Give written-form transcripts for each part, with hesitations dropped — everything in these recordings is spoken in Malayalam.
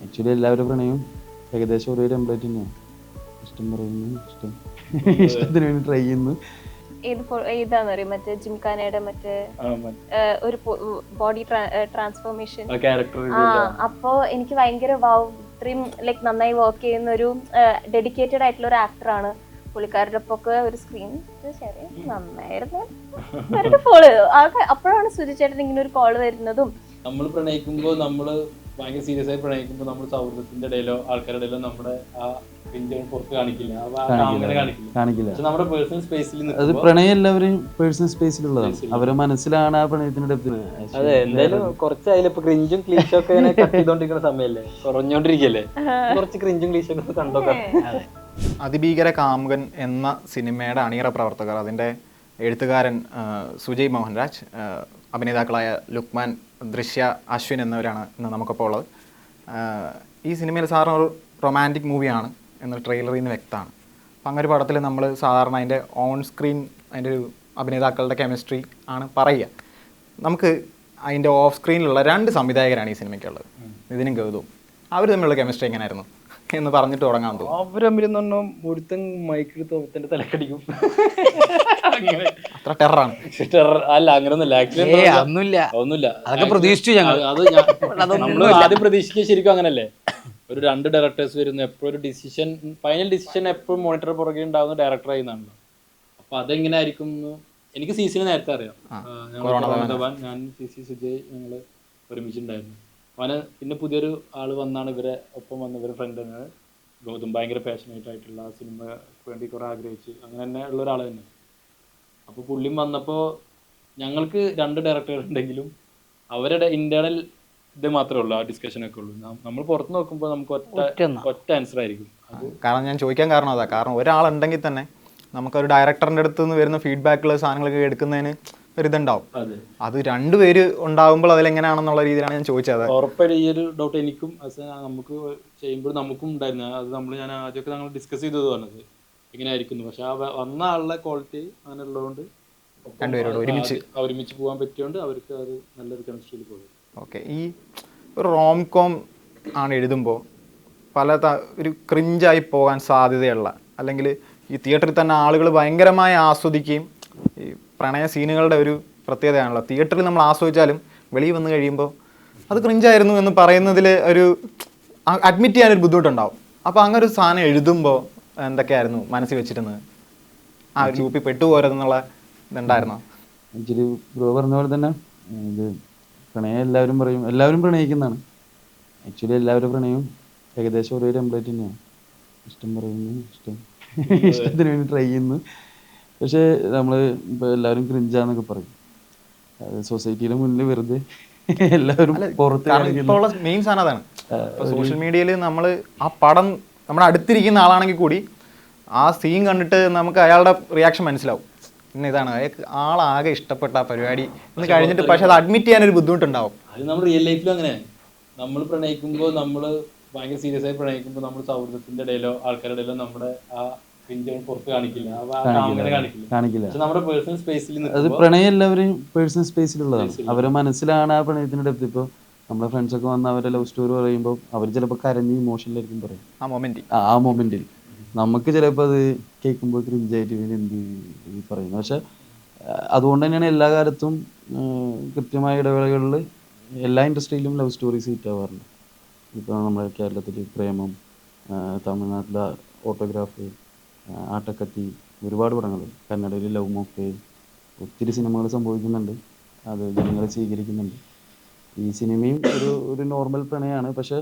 ആക്ച്വലി എല്ലാവരും പ്രണയവും ഏകദേശം ഒരേ ടെംപ്ലേറ്റ് തന്നെയാണ്. ഇഷ്ടം പറയുന്നു, ഇഷ്ടത്തിന് വേണ്ടി ട്രൈ ചെയ്യുന്നു. ഏതാന്ന് അറിയാം, മറ്റേ ജിംഖാനയുടെ മറ്റേ ഒരു ബോഡി ട്രാൻസ്ഫോർമേഷൻ. അപ്പോ എനിക്ക് ഭയങ്കര ഇത്രയും ലൈക്ക് നന്നായി വർക്ക് ചെയ്യുന്ന ഒരു ഡെഡിക്കേറ്റഡ് ആയിട്ടുള്ള ഒരു ആക്ടറാണ്. പുള്ളിക്കാരുടെ ഒപ്പൊക്കെ ഒരു സ്ക്രീൻ നന്നായിരുന്നു. അപ്പോഴാണ് സുജിച്ചേട്ടൻ ഇങ്ങനെ ഒരു കോള് വരുന്നതും. നമ്മൾ പ്രണയിക്കുമ്പോൾ നമ്മള് ഭയങ്കര സീരിയസ് ആയി പ്രണയിക്കുമ്പോൾ നമ്മൾ സൗഹൃദത്തിന്റെ ഇടയിലോ ആൾക്കാരുടെ ഇടയിലോ നമ്മുടെ ആ പുറത്ത് കാണിക്കില്ല. പക്ഷെ നമ്മുടെ പേഴ്സണൽ സ്പേസിൽ അത് പ്രണയം എല്ലാവരും പേഴ്സണൽ സ്പേസിലുള്ളതാണ്. അവരുടെ മനസ്സിലാണ് ആ പ്രണയത്തിന്റെ ഡെപ്ത്. അതെ, എന്തായാലും കുറച്ചായാലും ഇപ്പൊ ക്രിഞ്ചും ക്ലീഷൊക്കെ കട്ട് ചെയ്തോണ്ടിരിക്കുന്ന സമയല്ലേ, കുറഞ്ഞോണ്ടിരിക്കല്ലേ, കുറച്ച് ക്രിഞ്ചും ക്ലീഷൊക്കെ കണ്ടോക്കാം. അതിഭീകര കാമുകൻ എന്ന സിനിമയുടെ അണിയറ പ്രവർത്തകർ, അതിൻ്റെ എഴുത്തുകാരൻ സുജയ് മോഹൻരാജ്, അഭിനേതാക്കളായ ലുക്മാൻ, ദൃശ്യ, അശ്വിൻ എന്നിവരാണ് ഇന്ന് നമുക്കൊപ്പം ഉള്ളത്. ഈ സിനിമയിൽ സാറിന് ഒരു റൊമാൻറ്റിക് മൂവിയാണ് എന്ന് ട്രെയിലറിൽ നിന്ന് വ്യക്തമാണ്. അപ്പം അങ്ങനെ ഒരു പടത്തിൽ നമ്മൾ സാധാരണ അതിൻ്റെ ഓൺ സ്ക്രീൻ അതിൻ്റെ ഒരു അഭിനേതാക്കളുടെ കെമിസ്ട്രി ആണ് പറയുക. നമുക്ക് അതിൻ്റെ ഓഫ് സ്ക്രീനിലുള്ള 2 സംവിധായകരാണ് ഈ സിനിമയ്ക്കുള്ളത്, നിതിനും ഗൗതവും. അവർ തമ്മിലുള്ള കെമിസ്ട്രി എങ്ങനെയായിരുന്നു എന്ന് പറഞ്ഞിട്ട് തുടങ്ങാൻ തോന്നും. അവർ തമ്മിലെന്ന് പറഞ്ഞാൽ ഒരുത്തൻ മൈക്കെടുത്ത് ഒത്തൻ്റെ തലക്കടിക്കും. അത്ര ടെററാണ്. അല്ല, അങ്ങനൊന്നുമില്ല, ഒന്നുമില്ല. അതൊക്കെ പ്രതീക്ഷിച്ചു ഞങ്ങൾ. നമ്മൾ ആദ്യം പ്രതീക്ഷിക്കുക ശരിക്കും അങ്ങനല്ലേ. ഒരു 2 ഡയറക്ടേഴ്സ് വരുന്നു, എപ്പോഴും ഒരു ഡിസിഷൻ, ഫൈനൽ ഡിസിഷൻ എപ്പോഴും മോണിറ്റർ പുറകെ ഉണ്ടാവുന്ന ഡയറക്ടർ ആയിരുന്നാണല്ലോ. അപ്പൊ അതെങ്ങനെയായിരിക്കും എനിക്ക് സി.സിനെ നേരത്തെ അറിയാം. ഞാൻ സി സുജയ് ഞങ്ങള് ഒരുമിച്ചുണ്ടായിരുന്നു. അവന് പിന്നെ പുതിയൊരു ആള് വന്നാണ് ഇവരെ ഒപ്പം വന്ന ഇവരെ ഫ്രണ്ട് തന്നെയാണ് ഗൗതം. ഭയങ്കര പാഷനേറ്റ് ആയിട്ടുള്ള ആ സിനിമക്ക് വേണ്ടി കുറെ ആഗ്രഹിച്ച് അങ്ങനെ തന്നെ ഉള്ള ഒരാൾ തന്നെ. അപ്പോൾ പുള്ളിയും വന്നപ്പോൾ ഞങ്ങൾക്ക് 2 ഡയറക്ടർ ഉണ്ടെങ്കിലും അവരുടെ ഇന്റേണൽ ഇത് മാത്രമേ ഉള്ളൂ, ആ ഡിസ്കഷനൊക്കെ ഉള്ളൂ. നമ്മൾ പുറത്ത് നോക്കുമ്പോൾ നമുക്ക് ഒറ്റ ആൻസർ ആയിരിക്കും. കാരണം ഞാൻ ചോദിക്കാൻ കാരണം അതാ, കാരണം ഒരാളുണ്ടെങ്കിൽ തന്നെ നമുക്കൊരു ഡയറക്ടറിൻ്റെ അടുത്ത് നിന്ന് വരുന്ന ഫീഡ്ബാക്കുള്ള സാധനങ്ങളൊക്കെ എടുക്കുന്നതിന് ഒരിതുണ്ടാവും. അത് 2 പേര് ഉണ്ടാകുമ്പോൾ അതിലെങ്ങനെയാണെന്നുള്ള രീതിയിലാണ് ഞാൻ ചോദിച്ചത്. ഉറപ്പായിട്ടും ഈ ഒരു ഡൗട്ട് എനിക്കും നമുക്ക് ചെയ്യുമ്പോൾ നമുക്കും ഉണ്ടായിരുന്നു. അത് ഞാൻ ആദ്യമൊക്കെ ഞങ്ങൾ ഡിസ്കസ് ചെയ്തത് പറഞ്ഞത് ഇങ്ങനെ ആയിരിക്കുന്നു. പക്ഷെ ആ വന്ന ആളുടെ ക്വാളിറ്റി അങ്ങനെ ഉള്ളതുകൊണ്ട് 2 പേരോട് ഒരുമിച്ച് പോകാൻ പറ്റിയോണ്ട് അവർക്ക് അത് നല്ലൊരു കെമിസ്ട്രിയിൽ പോകും. ഓക്കെ, ഈ ഒരു റോം കോം ആണ് എഴുതുമ്പോൾ ഒരു ക്രിഞ്ചായി പോകാൻ സാധ്യതയുള്ള, അല്ലെങ്കിൽ ഈ തിയേറ്ററിൽ തന്നെ ആളുകൾ ഭയങ്കരമായി ആസ്വദിക്കുകയും, ഈ പ്രണയ സീനുകളുടെ ഒരു പ്രത്യേകതയാണല്ലോ, തിയേറ്ററിൽ നമ്മൾ ആസ്വദിച്ചാലും വെളിയിൽ വന്ന് കഴിയുമ്പോൾ അത് ക്രിഞ്ചായിരുന്നു എന്ന് പറയുന്നതിൽ ഒരു അഡ്മിറ്റ് ചെയ്യാനൊരു ബുദ്ധിമുട്ടുണ്ടാവും. അപ്പോൾ അങ്ങനെ ഒരു സാധനം എഴുതുമ്പോൾ എന്തൊക്കെയായിരുന്നു മനസ്സിൽ വെച്ചിരുന്നത്? ആ ഒരു ചൂപ്പി പെട്ടുപോരെന്നുള്ള ഇതുണ്ടായിരുന്നോ? ആക്ച്വലി ബ്രോ പറഞ്ഞ പോലെ തന്നെ ഇത് പ്രണയം എല്ലാവരും പ്രണയിക്കുന്നതാണ്. ആക്ച്വലി എല്ലാവരും പ്രണയവും ഏകദേശം ഒരേ ടെംപ്ലേറ്റ് തന്നെയാണ്. ഇഷ്ടം പറയുന്നു, ഇഷ്ടത്തിന് വേണ്ടി ട്രൈ ചെയ്യുന്നു. പക്ഷേ നമ്മൾ ഇപ്പോൾ എല്ലാവരും ക്രിഞ്ചാന്നൊക്കെ പറയും. സൊസൈറ്റിയുടെ മുന്നിൽ വെറുതെ എല്ലാവരും പുറത്ത് മെയിൻ സാധനം അതാണ്. സോഷ്യൽ മീഡിയയിൽ നമ്മൾ ആ പടം നമ്മുടെ അടുത്തിരിക്കുന്ന ആളാണെങ്കിൽ കൂടി ആ സീൻ കണ്ടിട്ട് നമുക്ക് അയാളുടെ റിയാക്ഷൻ മനസ്സിലാവും. പിന്നെ ഇതാണ് ആളാകെ ഇഷ്ടപ്പെട്ട ആ പരിപാടി എന്ന് കഴിഞ്ഞിട്ട് പക്ഷെ അത് അഡ്മിറ്റ് ചെയ്യാനൊരു ബുദ്ധിമുട്ടുണ്ടാവും. അത് നമ്മൾ റിയൽ ലൈഫിലും അങ്ങനെ നമ്മൾ പ്രണയിക്കുമ്പോൾ നമ്മൾ ഭയങ്കര സീരിയസ് ആയി പ്രണയിക്കുമ്പോൾ നമ്മൾ സൗഹൃദത്തിന്റെ ഇടയിലോ ആൾക്കാരുടെ ഇടയിലോ നമ്മുടെ ആ പുറത്ത് കാണിക്കില്ല. പക്ഷെ നമ്മുടെ പേഴ്സണൽ സ്പേസിൽ അത് പ്രണയം എല്ലാവരും പേഴ്സണൽ സ്പേസിലുള്ളതാണ്. അവരുടെ മനസ്സിലാണ് ആ പ്രണയത്തിന്റെ ഡെപ്ത്. ഇപ്പോൾ നമ്മുടെ ഫ്രണ്ട്സൊക്കെ വന്ന് അവരുടെ ലവ് സ്റ്റോറി പറയുമ്പോൾ അവർ ചിലപ്പോൾ കരഞ്ഞ് ഇമോഷണലായിരിക്കും പറയും ആ മൊമെന്റിൽ. നമുക്ക് ചിലപ്പോൾ അത് കേൾക്കുമ്പോൾ ക്രിഞ്ചായിട്ട് എന്ത് പറയുന്നത്. പക്ഷെ അതുകൊണ്ട് തന്നെയാണ് എല്ലാ കാലത്തും കൃത്യമായ ഇടവേളകളിൽ എല്ലാ ഇൻഡസ്ട്രിയിലും ലവ് സ്റ്റോറീസ് ഹിറ്റ് ആവാറുണ്ട്. ഇപ്പോൾ നമ്മുടെ കേരളത്തിൽ പ്രേമം, തമിഴ്നാട്ടിലെ ഓട്ടോഗ്രാഫ്, ആട്ടക്കത്തി, ഒരുപാട് പടങ്ങൾ, കന്നഡയിൽ ലവ് മോക്ക്, ഒത്തിരി സിനിമകൾ സംഭവിക്കുന്നുണ്ട്. അത് ജനങ്ങളെ സ്വീകരിക്കുന്നുണ്ട്. ഈ സിനിമയും ഒരു നോർമൽ പ്രണയമാണ്. പക്ഷെ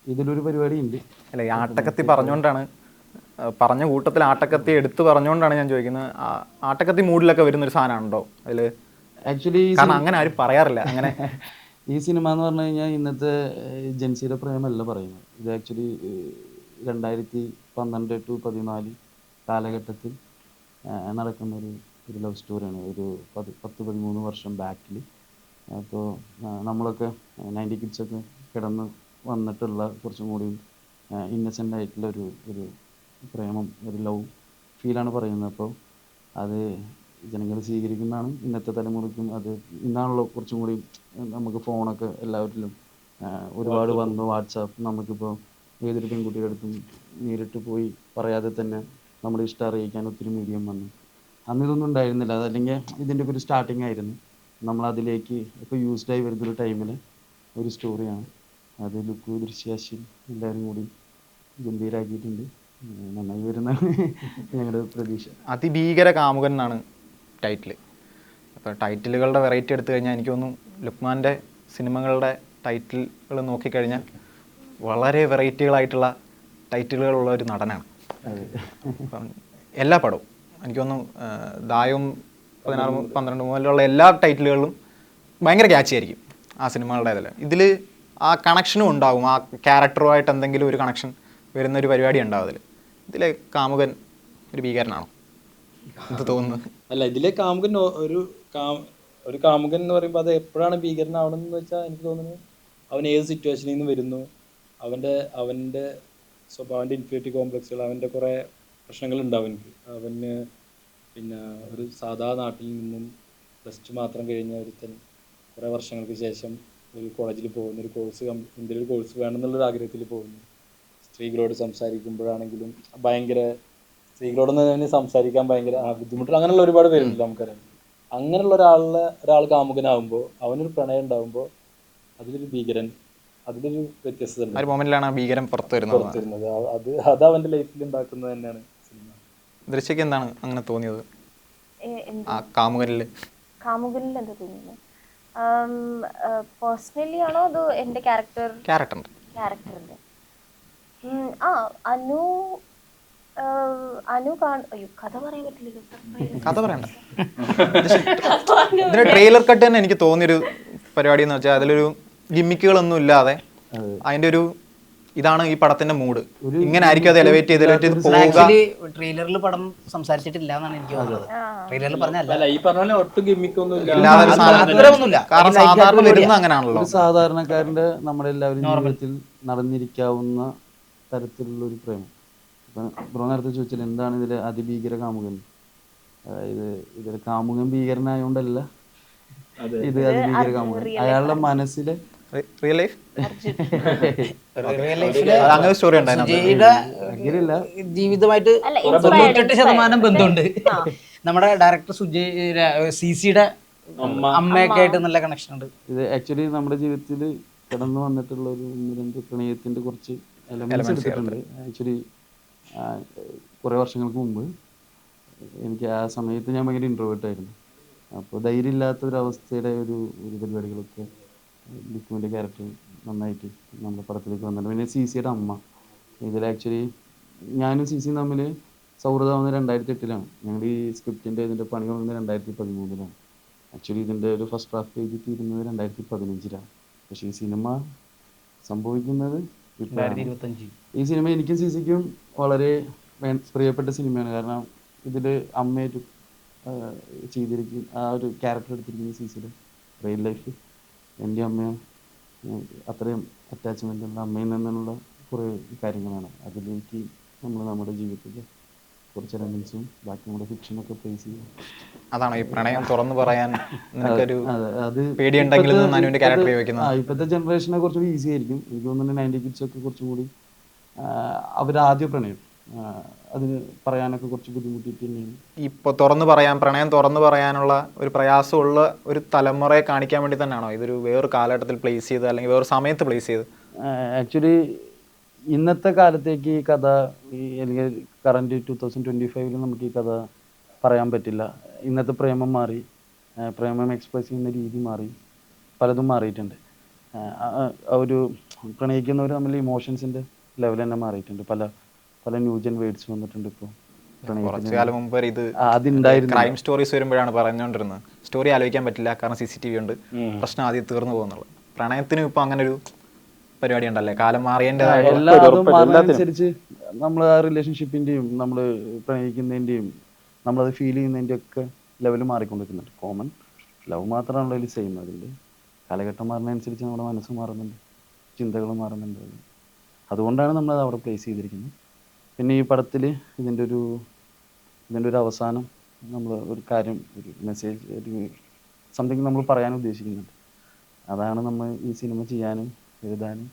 ഇതിലൊരു പരിപാടി ഉണ്ട്. അല്ല, ഈ ആട്ടക്കത്തി പറഞ്ഞ കൂട്ടത്തിൽ ആട്ടക്കത്തി എടുത്തു പറഞ്ഞുകൊണ്ടാണ് ഞാൻ ചോദിക്കുന്നത്. ആട്ടക്കത്തി മൂഡിലൊക്കെ വരുന്നൊരു സാധനമുണ്ടോ അതിൽ? ആക്ച്വലി അങ്ങനെ ആരും പറയാറില്ല അങ്ങനെ. ഈ സിനിമ എന്ന് പറഞ്ഞു കഴിഞ്ഞാൽ ഇന്നത്തെ ജെൻസിയുടെ പ്രേമല്ല പറയുന്നത്. ഇത് ആക്ച്വലി 2012 to 2014 കാലഘട്ടത്തിൽ നടക്കുന്ന ഒരു ലവ് സ്റ്റോറിയാണ്. ഒരു 10-13 വർഷം ബാക്കിൽ. അപ്പോൾ നമ്മളൊക്കെ 90 കിഡ്സൊക്കെ കിടന്ന് വന്നിട്ടുള്ള കുറച്ചും കൂടി ഇന്നസെൻ്റ് ആയിട്ടുള്ള ഒരു പ്രേമം, ഒരു ലവ് ഫീലാണ് പറയുന്നത്. അപ്പോൾ അത് ജനങ്ങൾ സ്വീകരിക്കുന്നതാണ്. ഇന്നത്തെ തലമുറയ്ക്കും അത് ഇന്നാണല്ലോ കുറച്ചും കൂടി നമുക്ക് ഫോണൊക്കെ എല്ലാവരിലും ഒരുപാട് വന്നു. വാട്സാപ്പ് നമുക്കിപ്പോൾ ഏതൊരു പെൺകുട്ടിയുടെ അടുത്തും നേരിട്ട് പോയി പറയാതെ തന്നെ നമ്മുടെ ഇഷ്ടം അറിയിക്കാൻ ഒത്തിരി മീഡിയം വന്നു. അന്ന് ഇതൊന്നും ഉണ്ടായിരുന്നില്ല. അതല്ലെങ്കിൽ ഇതിൻ്റെ ഒക്കെ ഒരു സ്റ്റാർട്ടിങ് ആയിരുന്നു. നമ്മളതിലേക്ക് ഇപ്പോൾ യൂസ്ഡായി വരുന്നൊരു ടൈമിൽ ഒരു സ്റ്റോറിയാണ് അത്. ലുക്കു, ദൃശ്യ, അശ്വിൻ എല്ലാവരും കൂടി ഗംഭീരാക്കിയിട്ടുണ്ട്. നന്നായി വരുന്നതാണ് ഞങ്ങളുടെ പ്രതീക്ഷ. അതിഭീകര കാമുകൻ എന്നാണ് ടൈറ്റിൽ. അപ്പോൾ ടൈറ്റിലുകളുടെ വെറൈറ്റി എടുത്തു കഴിഞ്ഞാൽ എനിക്ക് തോന്നുന്നു ലുക്മാൻ്റെ സിനിമകളുടെ ടൈറ്റിലുകൾ നോക്കിക്കഴിഞ്ഞാൽ വളരെ വെറൈറ്റികളായിട്ടുള്ള ടൈറ്റിലുകളുള്ള ഒരു നടനാണ്. അപ്പം എല്ലാ പടവും എനിക്ക് തോന്നുന്നു ദായവും 16-12 മുതലുള്ള എല്ലാ ടൈറ്റിലുകളിലും ഭയങ്കര ക്യാച്ചി ആയിരിക്കും ആ സിനിമകളുടെ ഇതിൽ. ഇതിൽ ആ കണക്ഷനും ഉണ്ടാകും, ആ ക്യാരക്ടറുമായിട്ട് എന്തെങ്കിലും ഒരു കണക്ഷൻ വരുന്നൊരു പരിപാടി ഉണ്ടാവും അതിൽ. ഇതിലെ കാമുകൻ ഒരു ഭീകരനാണോ എന്ത് തോന്നുന്നു? അല്ല, ഇതിലെ കാമുകൻ ഒരു കാമുകൻ എന്ന് പറയുമ്പോൾ അത് എപ്പോഴാണ് ഭീകരനാവണമെന്ന് വെച്ചാൽ എനിക്ക് തോന്നുന്നു അവൻ ഏത് സിറ്റുവേഷനിൽ നിന്ന് വരുന്നു, അവൻ്റെ സ്വഭാവൻ്റെ ഇൻഫീരിയോറിറ്റി കോംപ്ലക്സുകൾ, അവൻ്റെ കുറേ പ്രശ്നങ്ങളുണ്ടാവും എനിക്ക്. അവന് പിന്നെ ഒരു സാധാ നാട്ടിൽ നിന്നും +2 മാത്രം കഴിഞ്ഞ ഒരുത്തൻ കുറേ വർഷങ്ങൾക്ക് ശേഷം ഒരു കോളേജിൽ പോകുന്നു, ഒരു കോഴ്സ് ഇന്ത്യയിൽ ഒരു കോഴ്സ് വേണമെന്നുള്ളൊരു ആഗ്രഹത്തിൽ പോകുന്നു. സ്ത്രീകളോട് സംസാരിക്കുമ്പോഴാണെങ്കിലും ഭയങ്കര സ്ത്രീകളോടൊന്നും തന്നെ സംസാരിക്കാൻ ഭയങ്കര ബുദ്ധിമുട്ടുള്ള അങ്ങനെയുള്ള ഒരുപാട് പേരുണ്ടല്ലോ നമുക്കറിയാം. അങ്ങനെയുള്ള ഒരാൾ കാമുകനാകുമ്പോൾ അവനൊരു പ്രണയം ഉണ്ടാകുമ്പോൾ അതിലൊരു ഭീകരൻ, അതിലൊരു വ്യത്യസ്തത ഉണ്ട്. മൊമെന്റിലാണ് ഭീകരൻ പുറത്തു വരുന്നത്. അത് അവൻ്റെ ലൈഫിൽ ഉണ്ടാക്കുന്നത് തന്നെയാണ് സിനിമ. ദൃശ്യക്ക് എന്താണ് അങ്ങനെ തോന്നിയത് ആ കാമുകനിൽ? കാമുകനിൽ എന്താ തോന്നുന്നത്? പേഴ്സണലി ആണോ അതോ എൻ്റെ ക്യാരക്ടറിൻ്റെ? അനു അയ്യോ കഥ പറയാൻ പറ്റില്ലല്ലോ. കഥ പറയണ്ട. ഇതിന്റെ ട്രെയിലർ കട്ട് തന്നെ എനിക്ക് തോന്നിയൊരു പരിപാടി എന്ന് വെച്ചാൽ അതിലൊരു ഗിമ്മിക്കുകളൊന്നും ഇല്ലാതെ അതിന്റെ ഒരു ഇതാണ് ഈ പടത്തിന്റെ മൂഡ്. ഇങ്ങനെ ആയിരിക്കും അത് എലിവേറ്റ് ചെയ്ത് പോവുക. ട്രെയിലറിൽ പടം സംസാരിച്ചിട്ടില്ല എന്നാണ് എനിക്ക് തോന്നുന്നത്. ട്രെയിലറിൽ പറഞ്ഞല്ല, ഈ പറഞ്ഞ ഒട്ടും ഗിമ്മിക്കൊന്നും കാരണം സാധാരണ വരുന്ന അങ്ങനെയാണല്ലോ. സാധാരണക്കാരന്റെ നമ്മുടെ എല്ലാവരും ജീവിതത്തിൽ നടന്നിരിക്കാവുന്ന തരത്തിലുള്ള ഒരു പ്രേമം. ഇപ്പം ബ്രോ നേരത്തെ ചോദിച്ചാൽ എന്താണ് ഇതിലെ അതിഭീകര കാമുകൻ. അതായത് ഇതിൽ കാമുകൻ ഭീകരനായോണ്ടല്ല, ഇത് അതിഭീകര കാമുകൻ അയാളുടെ മനസ്സിലെ റിയൽ ലൈഫ് അങ്ങനെ സ്റ്റോറി ഉണ്ടായിരുന്നു. ജീവിതമായിട്ട് 98% ബന്ധമുണ്ട്. നമ്മുടെ ഡയറക്ടർ CCയുടെ അമ്മയൊക്കെ ആയിട്ട് നല്ല കണക്ഷൻ ഉണ്ട്. ഇത് ആക്ച്വലി നമ്മുടെ ജീവിതത്തിൽ കടന്നു വന്നിട്ടുള്ള ഒരു 1-2 പ്രണയത്തിന്റെ കുറച്ച് എലമെന്റ്സ് എടുത്തിട്ടുണ്ട്. ആക്ച്വലി കുറേ വർഷങ്ങൾക്ക് മുമ്പ് എനിക്ക് ആ സമയത്ത് ഞാൻ ഭയങ്കര ഇൻട്രോവേർട്ട് ആയിരുന്നു. അപ്പോൾ ധൈര്യമില്ലാത്തൊരവസ്ഥയുടെ ഒരു പരിപാടികളൊക്കെ ലുക്കുവിൻ്റെ ക്യാരക്ടർ നന്നായിട്ട് നമ്മുടെ പടത്തിലേക്ക് വന്നിട്ടുണ്ട്. പിന്നെ CCയുടെ അമ്മ ഇതിൽ ആക്ച്വലി ഞാനും CCയും തമ്മിൽ സൗഹൃദമാവുന്നത് 2008-ലാണ്. ഞങ്ങൾ ഈ സ്ക്രിപ്റ്റിൻ്റെ ഇതിൻ്റെ പണി തുടങ്ങുന്നത് 2013-ലാണ്. ആക്ച്വലി ഇതിൻ്റെ ഒരു ഫസ്റ്റ് ഡ്രാഫ്റ്റ് എഴുതി തീരുന്നത് 2015-ലാണ്. പക്ഷേ ഈ സിനിമ സംഭവിക്കുന്നത് 2025. ഈ സിനിമ എനിക്കും CCക്കും വളരെ പ്രിയപ്പെട്ട സിനിമയാണ്. കാരണം ഇതിൽ അമ്മയായിട്ട് ചെയ്തിരിക്കും ആ ഒരു ക്യാരക്ടർ എടുത്തിരിക്കുന്ന CCയുടെ റിയൽ ലൈഫ് എൻ്റെ അമ്മയും അത്രയും അറ്റാച്ച്മെൻ്റ് ഉള്ള അമ്മയിൽ നിന്നുള്ള കുറേ കാര്യങ്ങളാണ് അതിലേക്ക് നമ്മുടെ ജീവിതത്തിൽ കുറച്ച് എലമെൻസും ബാക്കി നമ്മുടെ ഫിക്ഷനൊക്കെ പ്ലേസ് ചെയ്യും. അതാണ് ഈ പ്രണയം തുറന്നു പറയാൻ പേടിയുണ്ടെങ്കിലും ഇപ്പോഴത്തെ ജനറേഷനെ കുറച്ചുകൂടി ഈസി ആയിരിക്കും. എനിക്ക് തോന്നുന്നു 90 kids ഒക്കെ കുറച്ചും കൂടി അവരാദ്യ പ്രണയം അതിന് പറയാനൊക്കെ കുറച്ച് ബുദ്ധിമുട്ടിട്ട് തന്നെയാണ്. ഇപ്പോൾ പ്രണയം തുറന്നു പറയാനുള്ള ഒരു പ്രയാസമുള്ള ഒരു തലമുറയെ കാണിക്കാൻ വേണ്ടി തന്നെയാണോ ഇതൊരു വേറൊരു കാലഘട്ടത്തിൽ പ്ലേസ് ചെയ്ത് അല്ലെങ്കിൽ വേറൊരു സമയത്ത് പ്ലേസ് ചെയ്ത്? ആക്ച്വലി ഇന്നത്തെ കാലത്തേക്ക് ഈ കഥ അല്ലെങ്കിൽ കറൻറ്റ് 2025 നമുക്ക് ഈ കഥ പറയാൻ പറ്റില്ല. ഇന്നത്തെ പ്രേമം മാറി, പ്രേമം എക്സ്പ്രസ് ചെയ്യുന്ന രീതി മാറി, പലതും മാറിയിട്ടുണ്ട്. ഒരു പ്രണയിക്കുന്നവർ തമ്മിൽ ഇമോഷൻസിൻ്റെ ലെവൽ തന്നെ മാറിയിട്ടുണ്ട്. പല ന്യൂജൻ വേർഡ്സ് വന്നിട്ടുണ്ട്. ഇപ്പോൾ കുറച്ചു കാലം മുമ്പ് ഇത് ക്രൈം സ്റ്റോറീസ് വരുമ്പോഴാണ് പറഞ്ഞുകൊണ്ടിരുന്നത് സ്റ്റോറി ആലോചിക്കാൻ പറ്റില്ല കാരണം CCTV ഉണ്ട്, പ്രശ്നം ആദ്യം തീർന്നു പോകുന്നുള്ളു. പ്രണയത്തിനും ഇപ്പൊ അങ്ങനെ ഒരു പരിപാടി ഉണ്ടല്ലേ, കാലം മാറിയതിൻ്റെതായ എല്ലാതും മാറുന്നതനുസരിച്ച് നമ്മൾ ആ റിലേഷൻഷിപ്പിൻ്റെയും നമ്മൾ പ്രണയിക്കുന്നതിൻ്റെയും നമ്മളത് ഫീൽ ചെയ്യുന്നതിൻ്റെ ഒക്കെ ലെവൽ മാറിക്കൊണ്ടിരിക്കുന്നുണ്ട്. കോമൺ ലവ് മാത്രമാണല്ലോ അതിൽ സെയിം. അതിൻ്റെ കാലഘട്ടം മാറുന്നതനുസരിച്ച് നമ്മുടെ മനസ്സ് മാറുന്നുണ്ട്, ചിന്തകൾ മാറുന്നുണ്ട്. അതുകൊണ്ടാണ് നമ്മളത് അവിടെ പ്ലേസ് ചെയ്തിരിക്കുന്നത്. പിന്നെ ഈ പടത്തിൽ ഇതിൻ്റെ ഒരു അവസാനം നമ്മൾ ഒരു കാര്യം, ഒരു മെസ്സേജ്, ഒരു സംതിങ് നമ്മൾ പറയാൻ ഉദ്ദേശിക്കുന്നുണ്ട്. അതാണ് നമ്മൾ ഈ സിനിമ ചെയ്യാനും എഴുതാനും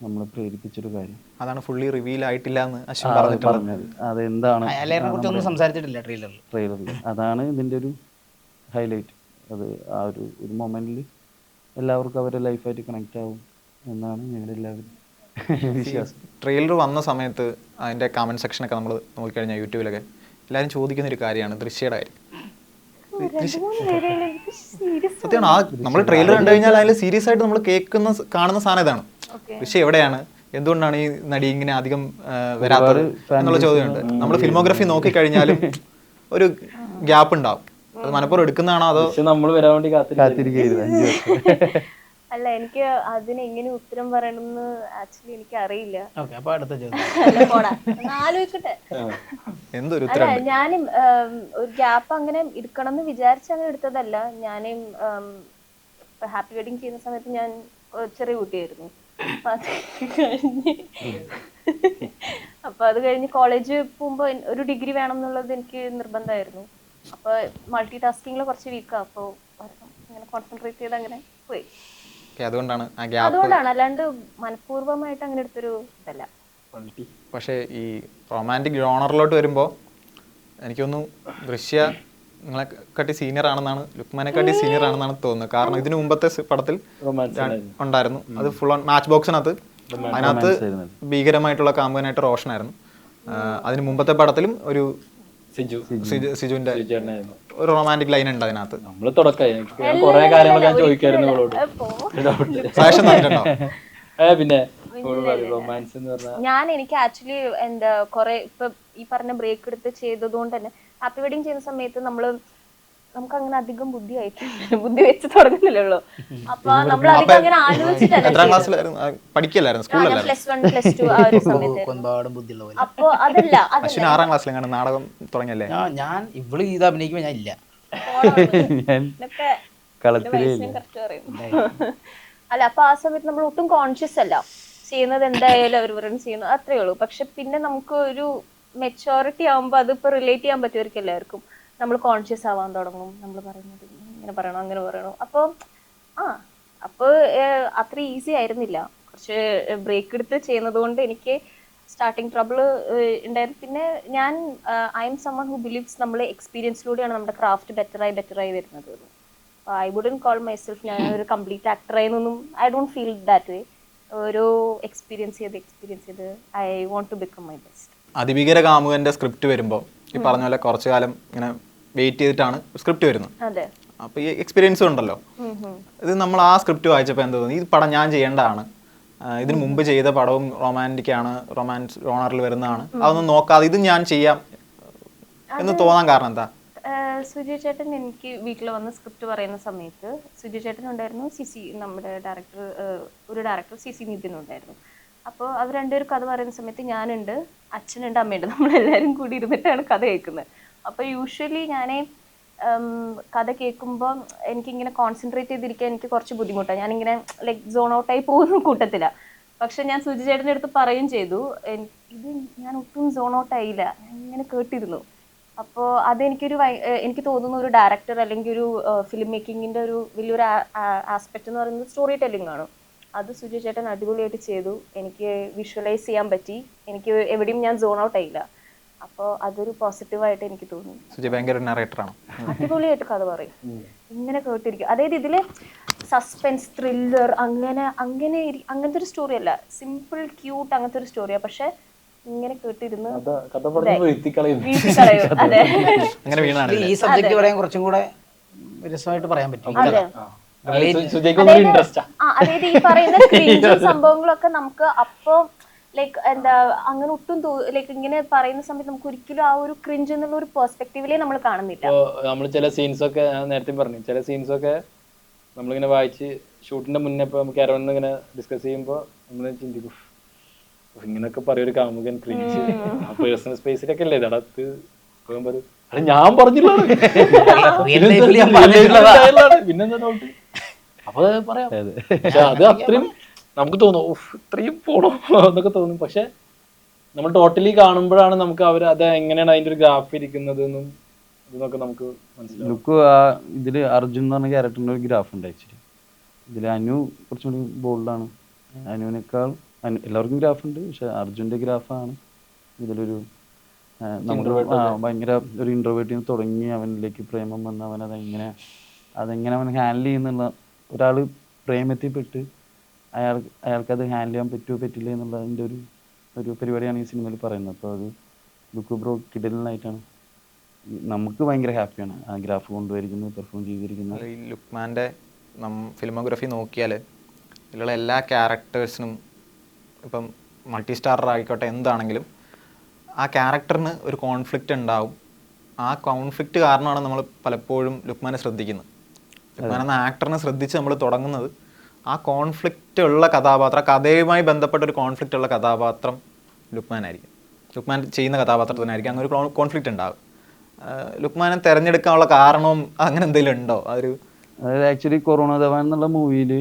നമ്മളെ പ്രേരിപ്പിച്ചൊരു കാര്യം. അതാണ് ഫുള്ളി റിവീൽ ആയിട്ടില്ല എന്ന് അശ്വിൻ പറഞ്ഞിട്ടുള്ളത്. പറഞ്ഞത് അതെന്താണ് അയാളെ കുറിച്ചൊന്നും സംസാരിച്ചിട്ടില്ല ട്രെയിലറിൽ. ട്രെയിലറിൽ അതാണ് ഇതിൻ്റെ ഒരു ഹൈലൈറ്റ്. അത് ആ ഒരു മൊമെന്റിൽ എല്ലാവർക്കും അവരുടെ ലൈഫായിട്ട് കണക്റ്റ് ആവും എന്നാണ് ഞങ്ങളുടെ എല്ലാവരും വിശ്വാസം. ട്രെയിലർ വന്ന സമയത്ത് അതിൻ്റെ കമൻറ്റ് സെക്ഷനൊക്കെ നമ്മൾ നോക്കിക്കഴിഞ്ഞാൽ യൂട്യൂബിലൊക്കെ എല്ലാവരും ചോദിക്കുന്ന ഒരു കാര്യമാണ് ദൃശ്യയുടെ കാര്യം. സത്യമാണ്, ആ നമ്മൾ ട്രെയിലർ കണ്ടു കഴിഞ്ഞാൽ അതിൽ സീരിയസ് ആയിട്ട് നമ്മൾ കാണുന്ന സാധനം ഇതാണ്. ദൃശ്യം എവിടെയാണ്, എന്തുകൊണ്ടാണ് ഈ നടി ഇങ്ങനെ അധികം വരാത്തത് എന്നുള്ള ചോദ്യമുണ്ട്. നമ്മൾ ഫിലിമോഗ്രഫി നോക്കിക്കഴിഞ്ഞാലും ഒരു ഗ്യാപ്പ് ഉണ്ടാവും. അത് മനഃപൂർവ്വം എടുക്കുന്നതാണോ അതോ നമ്മൾ വരാൻ വേണ്ടി കാത്തിരിക്കുകയായിരുന്നു. അല്ല, എനിക്ക് അതിന് എങ്ങനെ ഉത്തരം പറയണമെന്ന് ആക്ച്വലി എനിക്ക് അറിയില്ല. അപ്പൊ അടുത്ത ആലോചിക്കട്ടെ. എന്തൊരു അല്ല, ഞാനും ഒരു ഗ്യാപ്പ് അങ്ങനെ എടുക്കണം എന്ന് വിചാരിച്ച് അങ്ങനെ എടുത്തതല്ല. ഞാനും ഹാപ്പി വെഡിങ് ചെയ്യുന്ന സമയത്ത് ഞാൻ ചെറിയ കുട്ടിയായിരുന്നു. അപ്പൊ അത് കഴിഞ്ഞ് കോളേജ് പോകുമ്പോ ഒരു ഡിഗ്രി വേണം എന്നുള്ളത് എനിക്ക് നിർബന്ധമായിരുന്നു. അപ്പൊ മൾട്ടി ടാസ്കിങ്ങിൽ കുറച്ച് വീക്കാ. അപ്പൊ അങ്ങനെ കോൺസെൻട്രേറ്റ് ചെയ്ത് അങ്ങനെ പോയി. അതുകൊണ്ടാണ് അല്ലാണ്ട് മനഃപൂർവ്വമായിട്ട് അങ്ങനെ എടുത്തൊരു ഇതല്ല. പക്ഷേ ഈ റൊമാൻറ്റിക് ജോണറിലോട്ട് വരുമ്പോൾ എനിക്കൊന്നു ദൃശ്യ നിങ്ങളെക്കാട്ടി സീനിയർ ആണെന്നാണ്, ലുക്മാനെക്കാട്ടി സീനിയർ ആണെന്നാണ് തോന്നുന്നത്. കാരണം ഇതിനു മുമ്പത്തെ പടത്തിൽ ഉണ്ടായിരുന്നു, അത് ഫുൾ ഓൺ മാച്ച് ബോക്സിനകത്ത്. അതിനകത്ത് ഭീകരമായിട്ടുള്ള കാമുകനായിട്ട് റോഷനായിരുന്നു. അതിന് മുമ്പത്തെ പടത്തിലും ഒരു സിജുവിന്റെ ഒരു റൊമാൻറ്റിക് ലൈൻ ഉണ്ട് അതിനകത്ത്. നമ്മള് തുടക്കം കുറെ കാര്യങ്ങളൊക്കെ ഞാൻ ചോദിക്കായിരുന്നു ഇവളോട്. സജഷൻ തന്നിട്ടുണ്ടോ? പിന്നെ റൊമാൻസ് എന്ന് പറഞ്ഞാൽ ഞാൻ എനിക്ക് ആക്ച്വലി എന്താ കുറെ ഇപ്പൊ ഈ പറഞ്ഞ ബ്രേക്ക് എടുത്ത് ചെയ്തതുകൊണ്ട് തന്നെ ഹാപ്പി വെഡിങ് ചെയ്യുന്ന സമയത്ത് നമുക്ക് അങ്ങനെ അധികം ബുദ്ധി വെച്ച് തുടങ്ങുന്നില്ലല്ലോ. അപ്പൊ നമ്മൾ അധികം അങ്ങനെ ആലോചിച്ചിട്ടല്ല. പ്ലസ് 1 പ്ലസ് 2 ആ ഒരു സമയത്ത്. അപ്പൊ അതല്ല, 6ാം ക്ലാസ്സിലെങ്ങാണ് നാടകം തുടങ്ങിയല്ലേ? ഞാൻ ഇവള് ഇത് അഭിനയിക്കുമ്പോ ഞാൻ ഇല്ല. അല്ല, അപ്പൊ ആ സമയത്ത് നമ്മൾ ഒട്ടും കോൺഷ്യസ് അല്ല, ചെയ്യുന്നത് എന്തായാലും അവർ പറയുന്നത് ചെയ്യുന്നു, അത്രേ ഉള്ളൂ. പക്ഷെ പിന്നെ നമുക്ക് ഒരു മെച്ചോറിറ്റി ആകുമ്പോൾ അതിപ്പോ റിലേറ്റ് ചെയ്യാൻ പറ്റുമായിരിക്കും എല്ലാവർക്കും. നമ്മൾ കോൺഷ്യസ് ആവാൻ തുടങ്ങും. നമ്മൾ പറയുന്നത് ഇങ്ങനെ പറയണോ അങ്ങനെ പറയണോ. അപ്പോൾ അത്ര ഈസി ആയിരുന്നില്ല. കുറച്ച് ബ്രേക്ക് എടുത്ത് ചെയ്യുന്നത് കൊണ്ട് എനിക്ക് സ്റ്റാർട്ടിങ് ട്രബിൾ ഉണ്ടായിരുന്നു. പിന്നെ ഞാൻ I am someone who believes നമ്മൾ എക്സ്പീരിയൻസിലൂടെയാണ് നമ്മുടെ ക്രാഫ്റ്റ് ബെറ്ററായി വരുന്നത്. ഐ വുഡൻ കോൾ മൈസെൽഫ് ഞാൻ ഒരു കംപ്ലീറ്റ് ആക്ടറായി എന്നൊന്നും I don't feel that way. ഓരോ എക്സ്പീരിയൻസ് ചെയ്ത് I want to become my best. അതിഭീകര കാമുകന്റെ സ്ക്രിപ്റ്റ് വരുമ്പോൾ ഈ പറഞ്ഞ പോലെ കുറച്ചു കാലം ഇങ്ങനെ വെയിറ്റ് ചെയ്തിട്ടാണ് സ്ക്രിപ്റ്റ് വരുന്നത്. അപ്പൊ ഈ എക്സ്പീരിയൻസും ഉണ്ടല്ലോ. ഇത് നമ്മൾ ആ സ്ക്രിപ്റ്റ് വായിച്ചപ്പോൾ എന്താ തോന്നി, ഈ പടം ഞാൻ ചെയ്യേണ്ടതാണ്, ഇതിനു മുമ്പ് ചെയ്ത പടവും റൊമാൻറ്റിക് ആണ്, റൊമാൻസ് ജോണറിൽ വരുന്നതാണ്, അതൊന്നും നോക്കാതെ ഇത് ഞാൻ ചെയ്യാം എന്ന് തോന്നാൻ കാരണം എന്താ? സുജി ചേട്ടൻ എനിക്ക് വീട്ടിൽ വന്ന് സ്ക്രിപ്റ്റ് പറയുന്ന സമയത്ത് സുജി ചേട്ടൻ ഉണ്ടായിരുന്നു, നമ്മുടെ ഒരു ഡയറക്ടർ CC നിതിൻ ഉണ്ടായിരുന്നു. അപ്പോൾ അവർ രണ്ടുപേരും കഥ പറയുന്ന സമയത്ത് ഞാനുണ്ട്, അച്ഛനുണ്ട്, അമ്മയുണ്ട്, നമ്മളെല്ലാവരും കൂടി ഇരുന്നിട്ടാണ് കഥ കേൾക്കുന്നത്. അപ്പോൾ യൂഷ്വലി ഞാൻ കഥ കേൾക്കുമ്പോൾ എനിക്കിങ്ങനെ കോൺസെൻട്രേറ്റ് ചെയ്തിരിക്കാൻ എനിക്ക് കുറച്ച് ബുദ്ധിമുട്ടാണ്. ഞാനിങ്ങനെ ലൈക്ക് സോൺ ഔട്ടായി പോകുന്ന കൂട്ടത്തിലാണ്. പക്ഷെ ഞാൻ സുജി ചേട്ടൻ്റെ അടുത്ത് പറയുകയും ചെയ്തു, ഇത് ഞാൻ ഒട്ടും സോൺ ഔട്ട് ആയില്ല, ഞാൻ ഇങ്ങനെ കേട്ടിരുന്നു. അപ്പോൾ എനിക്ക് തോന്നുന്നു ഒരു ഡയറക്ടർ അല്ലെങ്കിൽ ഒരു ഫിലിം മേക്കിങ്ങിൻ്റെ ഒരു വലിയൊരു ആസ്പെക്റ്റ് എന്ന് പറയുന്നത് സ്റ്റോറി ടെല്ലിംഗ് ആണ്. അത് സുജി ചേട്ടൻ അടിപൊളിയായിട്ട് ചെയ്തു. എനിക്ക് വിഷ്വലൈസ് ചെയ്യാൻ പറ്റി. എനിക്ക് എവിടെയും ഞാൻ സോൺ ഔട്ട് ആയില്ല. അപ്പോൾ അതൊരു പോസിറ്റീവായിട്ട് എനിക്ക് തോന്നി. സുജി ഭയങ്കര നറേറ്ററാണ്, അടിപൊളിയായിട്ട് കഥ പറയും, ഇങ്ങനെ കേട്ടിരിക്കും. അതായത് ഇതില് സസ്പെൻസ് ത്രില്ലർ അങ്ങനത്തെ ഒരു സ്റ്റോറി അല്ല, സിമ്പിൾ ക്യൂട്ട് അങ്ങനത്തെ ഒരു സ്റ്റോറിയാ. പക്ഷെ ഇങ്ങനെ കേട്ടിരുന്ന് ഈ സബ്ജക്ട് പറയാൻ കുറച്ചും കൂടെ രസമായിട്ട് പറയാൻ പറ്റും. അതായത് ഈ പറയുന്ന ക്രിഞ്ച് സംഭവങ്ങളൊക്കെ നമുക്ക് അപ്പൊ ലൈക്ക് എന്താ അങ്ങനെ ഒട്ടും ലൈക്ക് ഇങ്ങനെ പറയുന്ന സമയത്ത് നമുക്ക് ഒരിക്കലും ആ ഒരു ക്രിഞ്ച് എന്നുള്ള ഒരു പെർസ്പെക്റ്റീവിലേ നമ്മൾ കാണുന്നില്ല. നമ്മൾ ചില സീൻസ് ഒക്കെ നേരത്തെ പറഞ്ഞു, ചില സീൻസ് ഒക്കെ നമ്മളിങ്ങനെ വായിച്ച് ഷൂട്ടിന്റെ മുന്നേ ഇപ്പൊ കാരവൻ ഇങ്ങനെ ഡിസ്കസ് ചെയ്യുമ്പോൾ നമ്മൾ ചിന്തിക്കും ഇങ്ങനൊക്കെ പറയൊരു കാമുകൻ ക്രിഞ്ച് പേഴ്സണൽ സ്പേസിലൊക്കെ അല്ലേ ഇതടത്ത് ഞാൻ പറഞ്ഞില്ല പിന്നെന്താ ഡൗട്ട്. അപ്പൊ പറയാം, അത് അത്രയും നമുക്ക് തോന്നും ഇത്രയും പോണോ എന്നൊക്കെ തോന്നും. പക്ഷെ നമ്മൾ ടോട്ടലി കാണുമ്പോഴാണ് നമുക്ക് അത് എങ്ങനെയാണ് അതിന്റെ ഒരു ഗ്രാഫ് ഇരിക്കുന്നത് എന്നും ഇതൊക്കെ നമുക്ക് മനസ്സിലാവും. ലുക്ക് ഇതില് അർജുൻ എന്ന് പറഞ്ഞ ക്യാരക്ടറിന്റെ ഒരു ഗ്രാഫ് ഉണ്ട്. ആക്ച്വലി ഇതിൽ അനു കുറച്ചും കൂടി ബോൾഡാണ്, അനുവിനേക്കാൾ എല്ലാവർക്കും ഗ്രാഫ് ഉണ്ട്, പക്ഷെ അർജുൻ്റെ ഗ്രാഫാണ് ഇതിലൊരു നമുക്ക് ഭയങ്കര ഒരു ഇൻട്രോവേർട്ടിൽ നിന്ന് തുടങ്ങി അവനിലേക്ക് പ്രേമം വന്ന് അവൻ അതെങ്ങനെ അവൻ ഹാൻഡിൽ ചെയ്യുന്നുള്ള, ഒരാൾ പ്രേമത്തിൽപ്പെട്ട് അയാൾക്കത് ഹാൻഡിൽ ചെയ്യാൻ പറ്റുമോ പറ്റില്ല എന്നുള്ളതിൻ്റെ ഒരു പരിപാടിയാണ് ഈ സിനിമയിൽ പറയുന്നത്. അപ്പോൾ അത് ലുക്ക് ബ്രോ കിടലിനായിട്ടാണ്, നമുക്ക് ഭയങ്കര ഹാപ്പിയാണ് ആ ഗ്രാഫ് കൊണ്ടുവരിക്കുന്നത്, പെർഫോം ചെയ്തിരിക്കുന്നത്. ഈ ലുക്മാൻ്റെ ഫിലിമോഗ്രഫി നോക്കിയാൽ ഇതിലുള്ള എല്ലാ ക്യാരക്ടേഴ്സിനും ഇപ്പം മൾട്ടി സ്റ്റാറർ ആയിക്കോട്ടെ എന്താണെങ്കിലും ആ ക്യാരക്ടറിന് ഒരു കോൺഫ്ലിക്റ്റ് ഉണ്ടാവും. ആ കോൺഫ്ലിക്റ്റ് കാരണമാണ് നമ്മൾ പലപ്പോഴും ലുക്മാനെ ശ്രദ്ധിക്കുന്നത്. ലുക്മാൻ എന്ന ആക്ടറിനെ ശ്രദ്ധിച്ച് നമ്മൾ തുടങ്ങുന്നത് ആ കോൺഫ്ലിക്റ്റ് ഉള്ള കഥാപാത്രം, കഥയുമായി ബന്ധപ്പെട്ട ഒരു കോൺഫ്ലിക്റ്റ് ഉള്ള കഥാപാത്രം ലുക്മാനായിരിക്കും. ലുക്മാൻ ചെയ്യുന്ന കഥാപാത്രത്തിനായിരിക്കും അങ്ങനെ ഒരു കോൺഫ്ലിക്റ്റ് ഉണ്ടാകും. ലുക്മാനെ തിരഞ്ഞെടുക്കാനുള്ള കാരണവും അങ്ങനെ എന്തെങ്കിലും ഉണ്ടോ? അതായത് ആക്ച്വലി കൊറോണ ധവാൻ എന്നുള്ള മൂവിയിൽ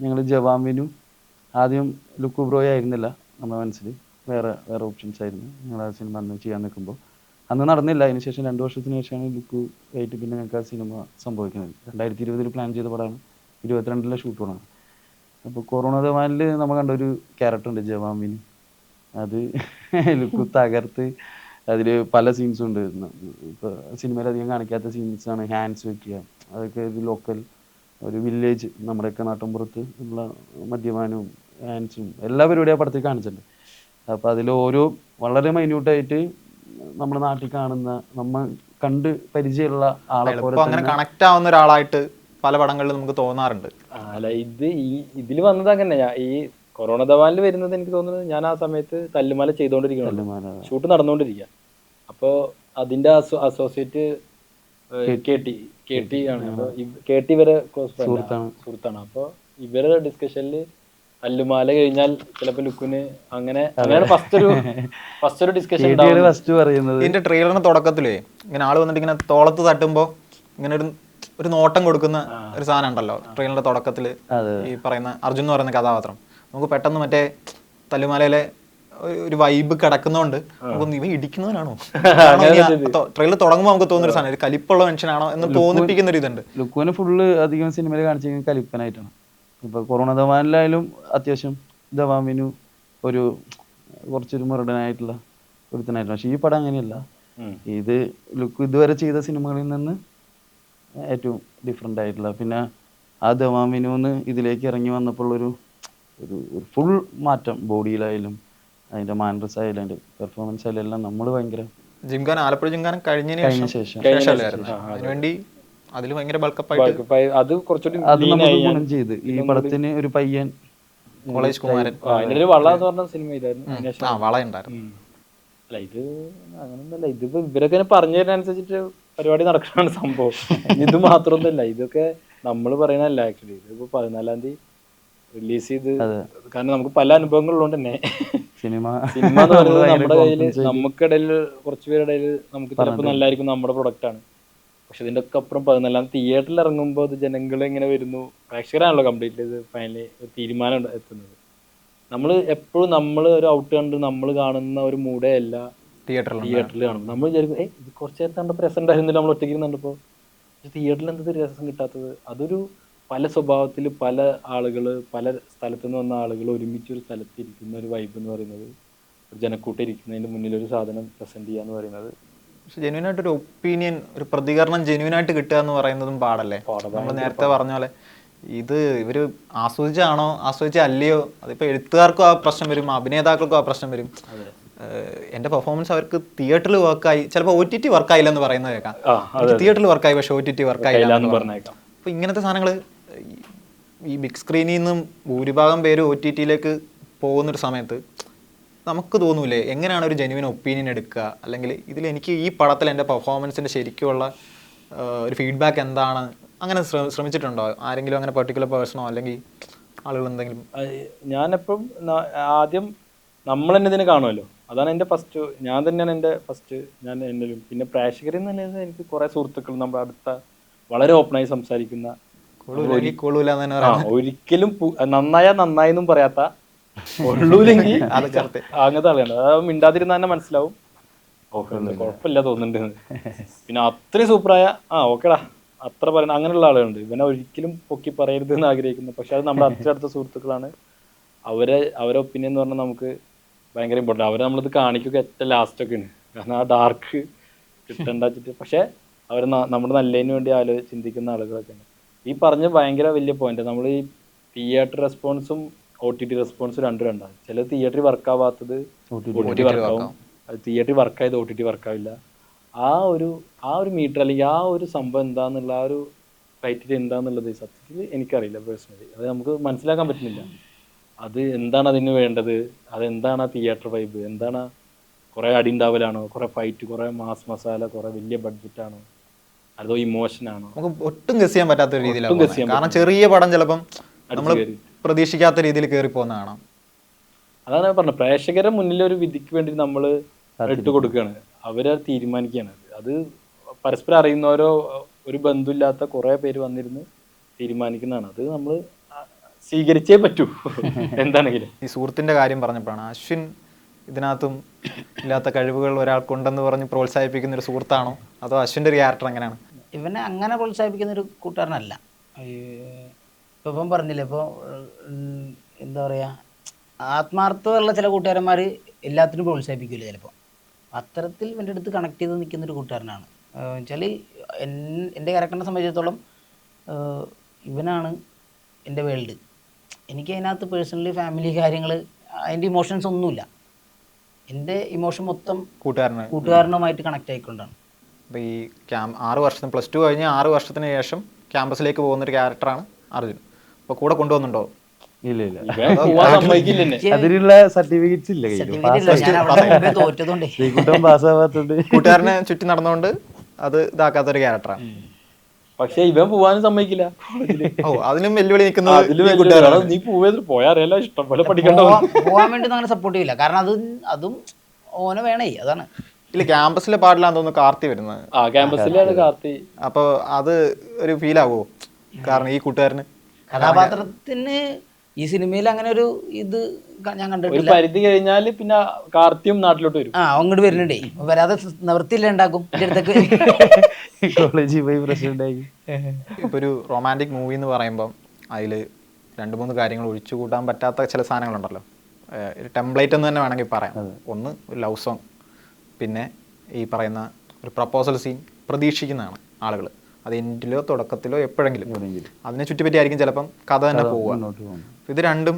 ഞങ്ങൾ ജവാമിനും ആദ്യം ലുക്ക് ബ്രോ ആയിരുന്നില്ല നമ്മുടെ മനസ്സിൽ, വേറെ ഓപ്ഷൻസ് ആയിരുന്നു. ഞങ്ങൾ ആ സിനിമ അന്ന് ചെയ്യാൻ നിൽക്കുമ്പോൾ അന്ന് നടന്നില്ല. അതിനുശേഷം 2 വർഷത്തിന് ശേഷമാണ് ലുക്ക് ആയിട്ട് പിന്നെ ഞങ്ങൾക്ക് ആ സിനിമ സംഭവിക്കുന്നത്. 2020 പ്ലാൻ ചെയ്ത പടമാണ്, 2022 ഷൂട്ട് പടമാണ്. അപ്പോൾ കൊറോണ ധവാനിൽ നമ്മൾ കണ്ട ഒരു ക്യാരക്ടറുണ്ട് ജവാമിന്, അത് ലുക്ക് തകർത്ത് അതിൽ പല സീൻസും ഉണ്ട്. ഇപ്പോൾ സിനിമയിൽ അധികം കാണിക്കാത്ത സീൻസാണ്. ഹാൻഡ്സ് വെക്കുക, അതൊക്കെ ഒരു ലോക്കൽ ഒരു വില്ലേജ് നമ്മുടെയൊക്കെ നാട്ടിൻപുറത്ത് ഉള്ള മദ്യപാനവും ഹാൻഡ്സും എല്ലാ പരിപാടിയും ആ പടത്തിൽ കാണിച്ചിട്ടുണ്ട്. അപ്പോൾ അതിൽ ഓരോ വളരെ മൈന്യൂട്ടായിട്ട് നമ്മുടെ നാട്ടിൽ കാണുന്ന നമ്മൾ കണ്ട് പരിചയമുള്ള ആളെ പോലെ അങ്ങനെ കണക്ട് ആവുന്ന ഒരാളായിട്ട് പല പടങ്ങളിലും നമുക്ക് തോന്നാറുണ്ട്. അല്ല, ഇതിൽ വന്നത് അങ്ങനെയാ. ഈ കൊറോണ ധവാനിൽ വരുന്നത് എനിക്ക് തോന്നുന്നത്, ഞാൻ ആ സമയത്ത് തല്ലുമാല ചെയ്തുകൊണ്ടിരിക്കുകയാണ്, ഷൂട്ട് നടന്നുകൊണ്ടിരിക്കുക. അപ്പോൾ അതിന്റെ അസോസിയേറ്റ് KT ആണ്. അപ്പോൾ KT ഇവരെ ക്ലോസ് സുഹൃത്താണ്. അപ്പോൾ ഇവരുടെ ഡിസ്കഷനിൽ തല്ലുമാല കഴിഞ്ഞാൽ ചിലപ്പോൾ ലുക്കിന് അങ്ങനെയാണ് ഫസ്റ്റ് ഒരു ഡിസ്കഷൻ പറയുന്നത്. ഇതിന്റെ ട്രെയിലറിന് തുടക്കത്തിലേ ഇങ്ങനെ ആള് വന്നിട്ട് ഇങ്ങനെ തോളത്ത് തട്ടുമ്പോ ഇങ്ങനെ ഒരു നോട്ടം കൊടുക്കുന്ന ഒരു സാധനം ഉണ്ടല്ലോ ട്രെയിലറിന്റെ തുടക്കത്തില്. ഈ പറയുന്ന അർജുൻ എന്ന് പറയുന്ന കഥാപാത്രം നമുക്ക് പെട്ടെന്ന് മറ്റേ തല്ലുമാലയിലെ ഒരു വൈബ് കിടക്കുന്നോണ്ട് നമുക്ക് ഇവ ഇടിക്കുന്നവനാണോ ട്രെയിലർ തുടങ്ങുമ്പോൾ നമുക്ക് തോന്നുന്ന ഒരു സാധനം, ഒരു കലിപ്പുള്ള മനുഷ്യനാണോ എന്ന് തോന്നിപ്പിക്കുന്ന ഒരു ഇതുണ്ട്. ലുക്കുവിനെ ഫുള്ള് അധികം സിനിമയിൽ കാണിച്ചിരിക്കുന്നത് കലിപ്പനായിട്ടാണ്. ഇപ്പൊ കൊറോണ ധവാനിലായാലും അത്യാവശ്യം ധവാമിനു കുറച്ചൊരു മുരടനായിട്ടുള്ള ഒരുത്തനായിരുന്നു. പക്ഷെ ഈ പടം അങ്ങനെയല്ല. ഇത് ലുക്ക് ഇതുവരെ ചെയ്ത സിനിമകളിൽ നിന്ന് ഏറ്റവും ഡിഫറെൻ്റ് ആയിട്ടുള്ള, പിന്നെ ആ ധവാമിനുന്ന് ഇതിലേക്ക് ഇറങ്ങി വന്നപ്പോൾ ഒരു ഫുൾ മാറ്റം ബോഡിയിലായാലും അതിന്റെ മാനേഴ്സ് ആയാലും അതിന്റെ പെർഫോമൻസ് ആയാലും എല്ലാം നമ്മൾ ഭയങ്കര ജിംഖാൻ ആലപ്പുഴ ജിംഖാൻ കഴിഞ്ഞ ശേഷം അതിനുവേണ്ടി അതിൽ ഭയങ്കര ബൾക്കപ്പായിട്ട് അത് കുറച്ചുകൂടി അത് നമുക്ക് ഗുണം ചെയ്ത് ഈ പടത്തിന് ഒരു പയ്യൻ കോളേജ് കുമാരൻ വള എന്ന് പറഞ്ഞ സിനിമ ഇതായിരുന്നു. വള ഉണ്ടായിരുന്നു. അല്ല ഇത് അങ്ങനൊന്നല്ല, ഇതിപ്പോ ഇവരൊക്കെ പറഞ്ഞു തരുന്നതനുസരിച്ചിട്ട് പരിപാടി നടക്കണ സംഭവം. ഇത് മാത്രമൊന്നുമല്ല, ഇതൊക്കെ നമ്മൾ പറയണല്ല. ആക്ച്വലി ഇതിപ്പോ 14-ാം തീയതി റിലീസ് ചെയ്ത്, കാരണം നമുക്ക് പല അനുഭവങ്ങളുള്ളതുകൊണ്ട് തന്നെ സിനിമ എന്ന് പറയുന്നത് നമ്മുടെ കയ്യിൽ, നമുക്കിടയിൽ കുറച്ച് പേരുടെ ഇടയിൽ നമുക്ക് ചിലപ്പോൾ നല്ലതായിരിക്കും നമ്മുടെ പ്രൊഡക്റ്റാണ്. പക്ഷെ ഇതിൻ്റെ ഒക്കെ അപ്പുറം 14-ാം തിയേറ്ററിൽ ഇറങ്ങുമ്പോൾ അത് ജനങ്ങൾ എങ്ങനെ വരുന്നു, പ്രേക്ഷകരാണല്ലോ കംപ്ലീറ്റ്ലി ഇത് ഫൈനലി ഒരു തീരുമാനം എത്തുന്നത്. നമ്മൾ എപ്പോഴും നമ്മൾ ഒരു ഔട്ട് കണ്ട് നമ്മൾ കാണുന്ന ഒരു മൂഡേ അല്ല തിയേറ്ററിൽ കാണും. നമ്മൾ വിചാരിക്കും ഇത് കുറച്ച് നേരത്തെ കണ്ടപ്പോൾ രസം ഉണ്ടായിരുന്നില്ല, നമ്മൾ ഒറ്റയ്ക്ക് കണ്ടപ്പോൾ. തിയേറ്ററിൽ എന്തൊരു രസം കിട്ടാത്തത്? അതൊരു പല സ്വഭാവത്തിൽ പല ആളുകൾ, പല സ്ഥലത്തു നിന്ന് വന്ന ആളുകൾ ഒരുമിച്ചൊരു സ്ഥലത്ത് ഇരിക്കുന്ന ഒരു വൈബ് എന്ന് പറയുന്നത്, ഒരു ജനക്കൂട്ടം ഇരിക്കുന്നതിൻ്റെ മുന്നിൽ ഒരു സാധനം പ്രസന്റ് ചെയ്യുക എന്ന് പറയുന്നത്. പക്ഷെ ജെന്യൂനായിട്ട് ഒരു ഒപ്പീനിയൻ, ഒരു പ്രതികരണം ജെന്യൂനായിട്ട് കിട്ടുക എന്ന് പറയുന്നതും പാടല്ലേ. നമ്മൾ നേരത്തെ പറഞ്ഞ പോലെ ഇത് ഇവര് ആസ്വദിച്ചാണോ ആസ്വദിച്ചല്ലയോ, അതിപ്പോൾ എഴുത്തുകാർക്കും ആ പ്രശ്നം വരും, അഭിനേതാക്കൾക്കും ആ പ്രശ്നം വരും. എൻ്റെ പെർഫോമൻസ് അവർക്ക് തിയേറ്ററിൽ വർക്കായി, ചിലപ്പോൾ OTT വർക്കായില്ലെന്ന് പറയുന്നത് കേൾക്കാം. തിയേറ്ററിൽ വർക്കായി പക്ഷെ OTT വർക്കായില്ല എന്ന് പറഞ്ഞേക്കാം. അപ്പോൾ ഇങ്ങനത്തെ സാധനങ്ങൾ ഈ ബിഗ് സ്ക്രീനിൽ നിന്നും ഭൂരിഭാഗം പേര് OTT-യിലേക്ക് പോകുന്നൊരു സമയത്ത് നമുക്ക് തോന്നൂലേ എങ്ങനെയാണ് ഒരു ജെന്യുവൻ ഒപ്പീനിയൻ എടുക്കുക, അല്ലെങ്കിൽ ഇതിൽ എനിക്ക് ഈ പടത്തിൽ എൻ്റെ പെർഫോമൻസിൻ്റെ ശരിക്കുള്ള ഒരു ഫീഡ്ബാക്ക് എന്താണ്, അങ്ങനെ ശ്രമിച്ചിട്ടുണ്ടോ ആരെങ്കിലും, അങ്ങനെ പെർട്ടിക്കുലർ പേഴ്സണോ അല്ലെങ്കിൽ ആളുകൾ എന്തെങ്കിലും? ഞാനെപ്പം ആദ്യം നമ്മൾ തന്നെ ഇതിനെ കാണുമല്ലോ, അതാണ് എൻ്റെ ഫസ്റ്റ്, ഞാൻ തന്നെയാണ് എൻ്റെ ഫസ്റ്റ്, ഞാൻ എന്നിലും പിന്നെ പ്രേക്ഷകരിൽ നിന്ന് എനിക്ക് കുറേ സുഹൃത്തുക്കൾ നമ്മുടെ അടുത്ത വളരെ ഓപ്പണായി സംസാരിക്കുന്ന, ഒരിക്കലും നന്നായെന്നും പറയാത്ത, കൊള്ളൂലെങ്കിൽ അങ്ങനത്തെ ആളാണ്. അത് മിണ്ടാതിരുന്ന തന്നെ മനസ്സിലാവും കുഴപ്പമില്ല തോന്നുന്നുണ്ട്. പിന്നെ അത്രയും സൂപ്പറായ ഓക്കേടാ അത്ര പറയുന്ന അങ്ങനെയുള്ള ആളുകളുണ്ട്. ഇവനെ ഒരിക്കലും പൊക്കി പറയരുത് എന്ന് ആഗ്രഹിക്കുന്നു. പക്ഷെ അത് നമ്മുടെ അടുത്ത സുഹൃത്തുക്കളാണ്. അവരെ ഒപ്പീനിയൻ എന്ന് പറഞ്ഞാൽ നമുക്ക് ഭയങ്കര ഇമ്പോർട്ടൻ്റ്. അവരെ നമ്മളിത് കാണിക്കുക ഏറ്റവും ലാസ്റ്റൊക്കെയാണ്. കാരണം ആ ഡാർക്ക് കിട്ടേണ്ട വെച്ചിട്ട്. പക്ഷേ അവർ നമ്മുടെ നല്ലതിന് വേണ്ടി ചിന്തിക്കുന്ന ആളുകളൊക്കെയാണ്. ഈ പറഞ്ഞ ഭയങ്കര വലിയ പോയിന്റ്. നമ്മൾ ഈ തിയേറ്റർ റെസ്പോൺസും OTT റെസ്പോൺസും രണ്ടാണ്. ചില തിയേറ്ററിൽ വർക്കാവാത്തത് OTT വർക്കാവും, അത് തിയേറ്ററിൽ വർക്കായത് OTT വർക്കാവില്ല. ആ ഒരു മീറ്റർ അല്ലെങ്കിൽ ആ ഒരു സംഭവം എന്താന്നുള്ള ആ ഒരു ക്രൈറ്റീരിയ എന്താന്നുള്ളത് സത്യത്തിൽ എനിക്കറിയില്ല പേഴ്സണലി. അത് നമുക്ക് മനസ്സിലാക്കാൻ പറ്റുന്നില്ല. അത് എന്താണ് അതിന് വേണ്ടത്, അതെന്താണ് ആ തിയേറ്റർ വൈബ്, എന്താണ് കുറേ അടി ഉണ്ടാവലാണോ, കുറേ ഫൈറ്റ്, കുറേ മാസ് മസാല, കുറേ വലിയ ബഡ്ജറ്റാണോ, അതോ ഇമോഷനാണോ? നമുക്ക് ഒട്ടും ഗസ് ചെയ്യാൻ പറ്റാത്ത രീതിയിലാണ്. കാരണം ചെറിയ പടം ചിലപ്പം നമ്മൾ പ്രതീക്ഷിക്കാത്ത രീതിയിൽ കയറി പോകുന്നതാണ്. അതാണ് ഞാൻ പറഞ്ഞത്, പ്രേക്ഷകരുടെ മുന്നിൽ ഒരു വിധിക്ക് വേണ്ടി നമ്മൾ ഇട്ട് കൊടുക്കുകയാണ്, അവരത് തീരുമാനിക്കുകയാണ്. അത് പരസ്പരം അറിയുന്നവരോ ഒരു ബന്ധമില്ലാത്ത കുറേ പേര് വന്നിരുന്ന് തീരുമാനിക്കുന്നതാണ്. അത് നമ്മൾ സ്വീകരിച്ചേ പറ്റൂ എന്താണെങ്കിലും. ഈ സുഹൃത്തിൻ്റെ കാര്യം പറഞ്ഞപ്പോഴാണ്, അശ്വിൻ ഇതിനകത്തും ഇല്ലാത്ത കഴിവുകൾ ഒരാൾക്കുണ്ടെന്ന് പറഞ്ഞ് പ്രോത്സാഹിപ്പിക്കുന്ന ഒരു സുഹൃത്താണോ, അതോ അശ്വിൻ്റെ ഒരു ക്യാരക്ടർ എങ്ങനെയാണ്? ഇവനെ അങ്ങനെ പ്രോത്സാഹിപ്പിക്കുന്ന ഒരു കൂട്ടുകാരനല്ല. ഇപ്പം പറഞ്ഞില്ലേ, ഇപ്പോൾ എന്താ പറയുക, ആത്മാർത്ഥമുള്ള ചില കൂട്ടുകാരന്മാർ എല്ലാത്തിനും പ്രോത്സാഹിപ്പിക്കില്ല ചിലപ്പോൾ. അത്തരത്തിൽ എൻ്റെ അടുത്ത് കണക്ട് ചെയ്ത് നിൽക്കുന്നൊരു കൂട്ടുകാരനാണ്. വെച്ചാൽ എൻ്റെ ക്യാരക്ടറിനെ സംബന്ധിച്ചിടത്തോളം ഇവനാണ് എൻ്റെ വേൾഡ്. എനിക്ക് അതിനകത്ത് പേഴ്സണലി ഫാമിലി കാര്യങ്ങൾ അതിൻ്റെ ഇമോഷൻസ് ഒന്നുമില്ല. എൻ്റെ ഇമോഷൻ മൊത്തം കൂട്ടുകാരനുമായിട്ട് കണക്ട് ആയിക്കൊണ്ടാണ്. അപ്പോൾ ഈ 6 വർഷം പ്ലസ് 2 കഴിഞ്ഞ് 6 വർഷത്തിന് ശേഷം ക്യാമ്പസിലേക്ക് പോകുന്നൊരു ക്യാരക്ടറാണ് അർജുൻ. അപ്പോൾ കൂടെ കൊണ്ടുപോകുന്നുണ്ടോ? ഇല്ല അതിനുള്ള സർട്ടിഫിക്കറ്റ്സ് ഇല്ല. കൂട്ടുകാരനെ ചുറ്റി നടന്നുകൊണ്ട് അത് ഇതാക്കാത്തൊരു ക്യാരക്ടറാണ്. പക്ഷെ ഇവൻ പോവാനും സമ്മതിക്കില്ല. അതിനും വെല്ലുവിളി നിൽക്കുന്നത് നീ പോയാറിയല്ല, ഇഷ്ടം പോലെ പഠിക്കണ്ട. പോവാൻ വേണ്ടി അങ്ങനെ സപ്പോർട്ട് ചെയ്യില്ല. കാരണം അതും ഓനെ വേണേ, അതാണ്. ഇല്ല, ക്യാമ്പസിലെ പാട്ടിലാന്ന് തോന്നുന്നു കാർത്തി വരുന്നത്. ക്യാമ്പസിലാണ് കാർത്തി. അപ്പൊ അത് ഒരു ഫീൽ ആവുമോ? കാരണം ഈ കൂട്ടുകാരന് കഥാപാത്രത്തിന് ഈ സിനിമയിൽ അങ്ങനെ ഒരു ഇത് ഞാൻ കണ്ടിട്ടില്ല. പരിധി കഴിഞ്ഞാല് പിന്നെ കാർത്തിയും നാട്ടിലോട്ട് വരും. അങ്ങോട്ട് വരുന്നുണ്ടേ, വരാതെ നിവൃത്തിയില്ല ഉണ്ടാക്കും. കോളേജിൽ പോയി പ്രസിഡന്റ്. ഇപ്പൊ ഒരു റൊമാൻറ്റിക് മൂവി എന്ന് പറയുമ്പോൾ അതിൽ 2-3 കാര്യങ്ങൾ ഒഴിച്ചു കൂട്ടാൻ പറ്റാത്ത ചില സാധനങ്ങളുണ്ടല്ലോ. ഒരു ടെംപ്ലേറ്റ് എന്ന് തന്നെ വേണമെങ്കിൽ പറയാം. ഒന്ന് ഒരു ലവ് സോങ്, പിന്നെ ഈ പറയുന്ന ഒരു പ്രപ്പോസൽ സീൻ പ്രതീക്ഷിക്കുന്നതാണ് ആളുകൾ. അത് എൻഡിലോ തുടക്കത്തിലോ എപ്പോഴെങ്കിലും അതിനെ ചുറ്റിപ്പറ്റിയായിരിക്കും ചിലപ്പം കഥ തന്നെ പോവുക. ഇത് രണ്ടും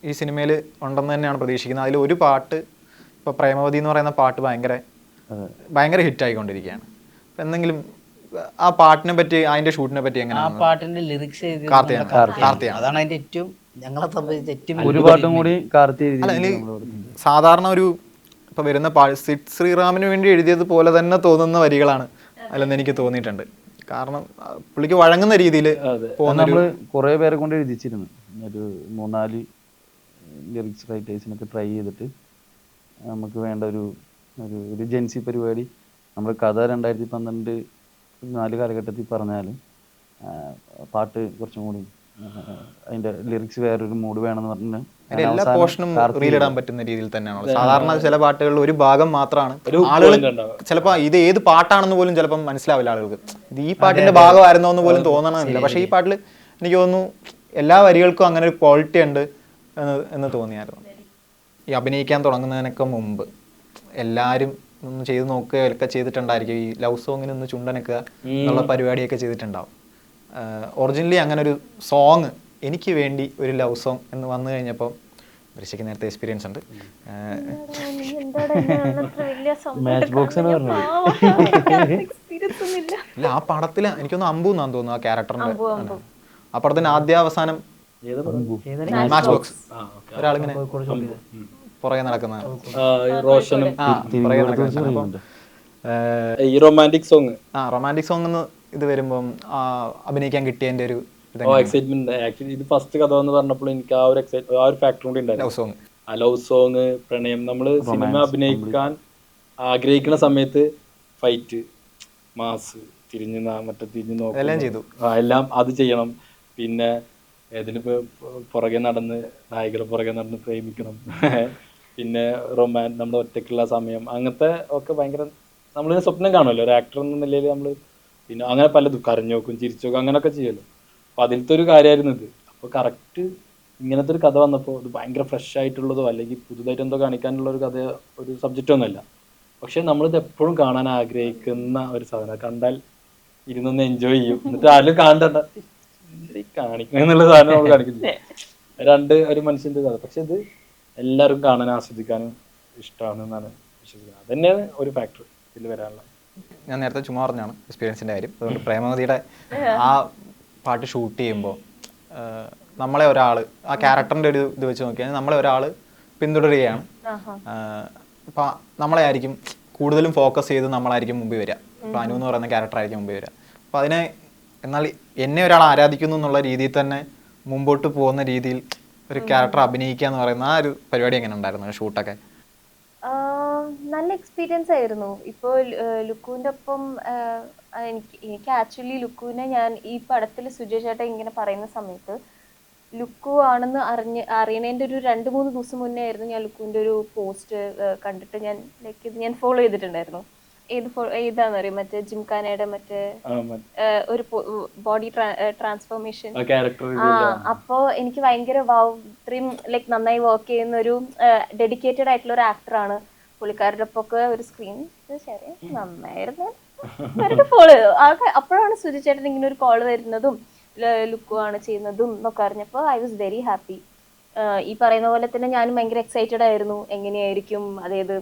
ഈ സിനിമയിൽ ഉണ്ടെന്ന് തന്നെയാണ് പ്രതീക്ഷിക്കുന്നത്. അതിൽ ഒരു പാട്ട്, ഇപ്പോൾ പ്രേമവതി എന്ന് പറയുന്ന പാട്ട് ഭയങ്കര ഹിറ്റായിക്കൊണ്ടിരിക്കുകയാണ്. അപ്പം എന്തെങ്കിലും ആ പാട്ടിനെ പറ്റി, അതിന്റെ ഷൂട്ടിനെ പറ്റി എങ്ങനെയാണ്? ആ പാട്ടിന്റെ ലിറിക്സ് കാർത്തിയാണ്. അതാണ് അതിന്റെ ഏറ്റവും, ഞങ്ങളെ സംബന്ധിച്ച് ഏറ്റവും ഒരു പാട്ടും കൂടി കാർത്തി. സാധാരണ ഒരു ഇപ്പൊ വരുന്ന സിദ് ശ്രീറാമിന് വേണ്ടി എഴുതിയത് പോലെ തന്നെ തോന്നുന്ന വരികളാണ് അല്ലെന്ന് എനിക്ക് തോന്നിയിട്ടുണ്ട്. കാരണം പുള്ളിക്ക് വഴങ്ങുന്ന രീതിയിൽ നമ്മൾ കുറെ പേരെ കൊണ്ട് എഴുതിച്ചിരുന്നു. ഒരു 3-4 ലിറിക്സ് റൈറ്റേഴ്സിനൊക്കെ ട്രൈ ചെയ്തിട്ട് നമുക്ക് വേണ്ട ഒരു ജെൻസി പരിപാടി. നമ്മൾ കഥ 2012-4 കാലഘട്ടത്തിൽ പറഞ്ഞാലും പാട്ട് കുറച്ചും കൂടി അതിന്റെ ലിറിക്സ് വേറൊരു മൂഡ് വേണമെന്ന് പറഞ്ഞ് എല്ലാ പോർഷനും റീലിടാൻ പറ്റുന്ന രീതിയിൽ തന്നെയാണ്. സാധാരണ ചില പാട്ടുകളിൽ ഒരു ഭാഗം മാത്രമാണ് ആളുകൾ ചിലപ്പോൾ ഇത് ഏത് പാട്ടാണെന്ന് പോലും ചിലപ്പം മനസ്സിലാവില്ല ആളുകൾക്ക്. ഇത് ഈ പാട്ടിന്റെ ഭാഗമായിരുന്നോ എന്ന് പോലും തോന്നണമെന്നില്ല. പക്ഷെ ഈ പാട്ടിൽ എനിക്ക് തോന്നുന്നു എല്ലാ വരികൾക്കും അങ്ങനെ ഒരു ക്വാളിറ്റി ഉണ്ട് എന്ന് തോന്നിയായിരുന്നു. ഈ അഭിനയിക്കാൻ തുടങ്ങുന്നതിനൊക്കെ മുമ്പ് എല്ലാവരും ഒന്ന് ചെയ്ത് നോക്കുകയൊക്കെ ചെയ്തിട്ടുണ്ടായിരിക്കും. ഈ ലവ് സോങ്ങിനൊന്ന് ചുണ്ടനക്കുക എന്നുള്ള പരിപാടിയൊക്കെ ചെയ്തിട്ടുണ്ടാവും. ഒറിജിനലി അങ്ങനെ ഒരു സോങ്, എനിക്ക് വേണ്ടി ഒരു ലവ് സോങ് എന്ന് വന്നു കഴിഞ്ഞപ്പോൾ ഋഷിക്ക് നേരത്തെ എക്സ്പീരിയൻസ് ഉണ്ട്. ഇല്ല, ആ പടത്തിൽ എനിക്കൊന്ന് അമ്പു എന്നാന്ന് തോന്നുന്നു ആ ക്യാരക്ടറിന്റെ. ആ പടത്തിന്റെ ആദ്യാവസാനം മാച്ച് ബോക്സ് ഒരാളിങ്ങനെ പുറകെ നടക്കുന്ന റൊമാൻറ്റിക് സോങ് എന്ന് ഇത് വരുമ്പം അഭിനയിക്കാൻ കിട്ടിയതിന്റെ ഒരു എക്സൈറ്റ്മെന്റ്. ആക്ച്വലി ഇത് ഫസ്റ്റ് കഥ എന്ന് പറഞ്ഞപ്പോൾ എനിക്ക് ആ ഒരു ഫാക്ടർ കൂടി ഉണ്ടായിരുന്നു. ലവ് സോങ്, പ്രണയം. നമ്മള് സിനിമ അഭിനയിക്കാൻ ആഗ്രഹിക്കുന്ന സമയത്ത് ഫൈറ്റ്, മാസ്, തിരിഞ്ഞു നോക്കണം, എല്ലാം അത് ചെയ്യണം. പിന്നെ ഏതിലിപ്പോ പുറകെ നടന്ന് നായികളുടെ പുറകെ നടന്ന് പ്രേമിക്കണം. പിന്നെ നമ്മുടെ ഒറ്റയ്ക്കുള്ള സമയം, അങ്ങനത്തെ ഒക്കെ ഭയങ്കര നമ്മളിങ്ങനെ സ്വപ്നം കാണുമല്ലോ ഒരു ആക്ടർ എന്ന നിലയിൽ. നമ്മൾ പിന്നെ അങ്ങനെ പലതും കരഞ്ഞു നോക്കും, ചിരിച്ചു നോക്കും, അങ്ങനെയൊക്കെ ചെയ്യുമല്ലോ. അപ്പൊ അതിലത്തെ ഒരു കാര്യമായിരുന്നു ഇത്. അപ്പൊ കറക്റ്റ് ഇങ്ങനത്തെ ഒരു കഥ വന്നപ്പോൾ ഇത് ഭയങ്കര ഫ്രഷ് ആയിട്ടുള്ളതോ അല്ലെങ്കിൽ പുതുതായിട്ട് എന്തോ കാണിക്കാനുള്ള ഒരു കഥ, ഒരു സബ്ജക്റ്റ് ഒന്നുമല്ല. പക്ഷെ നമ്മളിത് എപ്പോഴും കാണാൻ ആഗ്രഹിക്കുന്ന ഒരു സാധനം. കണ്ടാൽ ഇരുന്നൊന്ന് എൻജോയ് ചെയ്യും. എന്നിട്ട് ആരും കാണണ്ട കാണിക്കണം എന്നുള്ള സാധനം നമ്മൾ കാണിക്കുന്നില്ല. ഒരു മനുഷ്യന്റെ കഥ. പക്ഷെ ഇത് എല്ലാവരും കാണാൻ ആസ്വദിക്കാനും ഇഷ്ടമാണ് എന്നാണ് വിശ്വസിക്കുന്നത്. അത് തന്നെയാണ് ഒരു ഫാക്ടർ ഇതിൽ വരാനുള്ള. ഞാൻ നേരത്തെ ചുമ്മാ പറഞ്ഞാണ് എക്സ്പീരിയൻസിൻ്റെ കാര്യം. അതുകൊണ്ട് പ്രേമവതിയുടെ ആ പാട്ട് ഷൂട്ട് ചെയ്യുമ്പോൾ നമ്മളെ ഒരാൾ ആ ക്യാരക്ടറിൻ്റെ ഒരു ഇത് വെച്ച് നോക്കിയാൽ നമ്മളെ ഒരാൾ പിന്തുടരുകയാണ്. അപ്പം നമ്മളെ ആയിരിക്കും കൂടുതലും ഫോക്കസ് ചെയ്ത് നമ്മളായിരിക്കും മുമ്പിൽ വരിക. ഇപ്പം അനു എന്ന് പറയുന്ന ക്യാരക്ടറായിരിക്കും മുമ്പിൽ വരിക. അപ്പോൾ അതിനെ എന്നാൽ എന്നെ ഒരാൾ ആരാധിക്കുന്നു എന്നുള്ള രീതിയിൽ തന്നെ മുമ്പോട്ട് പോകുന്ന രീതിയിൽ ഒരു ക്യാരക്ടർ അഭിനയിക്കുക എന്ന് പറയുന്ന ആ ഒരു പരിപാടി എങ്ങനെ ഉണ്ടായിരുന്നു ഷൂട്ടൊക്കെ? നല്ല എക്സ്പീരിയൻസ് ആയിരുന്നു. ഇപ്പോൾ ലുക്കുവിൻ്റെ ഒപ്പം എനിക്ക് ആക്ച്വലി ലുക്കുവിനെ ഞാൻ ഈ പടത്തിൽ സുജയ് ചേട്ടൻ ഇങ്ങനെ പറയുന്ന സമയത്ത് ലുക്കു ആണെന്ന് അറിയണേൻ്റെ ഒരു 2-3 ദിവസം മുന്നേ ആയിരുന്നു ഞാൻ ലുക്കുവിൻ്റെ ഒരു പോസ്റ്റ് കണ്ടിട്ട് ഞാൻ ഫോളോ ചെയ്തിട്ടുണ്ടായിരുന്നു. ഏതാന്ന് അറിയാം, മറ്റേ ജിംഖാനയുടെ മറ്റേ ഒരു ബോഡി ട്രാൻസ്ഫോർമേഷൻ. അപ്പോ എനിക്ക് ഭയങ്കര ഇത്രയും ലൈക്ക് നന്നായി വർക്ക് ചെയ്യുന്ന ഒരു ഡെഡിക്കേറ്റഡ് ആയിട്ടുള്ള ഒരു ആക്ടറാണ്. പുള്ളിക്കാരുടെ ഒപ്പൊക്കെ ഒരു സ്ക്രീൻ ശരി നന്നായിരുന്നു ഫോളോ ചെയ്തു. അപ്പോഴാണ് സുജി ചേട്ടൻ ഇങ്ങനെ ഒരു കോള് വരുന്നതും ലുക്കു ആണ് ചെയ്യുന്നതും എന്നൊക്കെ അറിഞ്ഞപ്പോൾ ഐ വാസ് വെരി ഹാപ്പി. ഈ പറയുന്ന പോലെ തന്നെ ഞാനും ഭയങ്കര എക്സൈറ്റഡ് ആയിരുന്നു എങ്ങനെയായിരിക്കും, അതായത്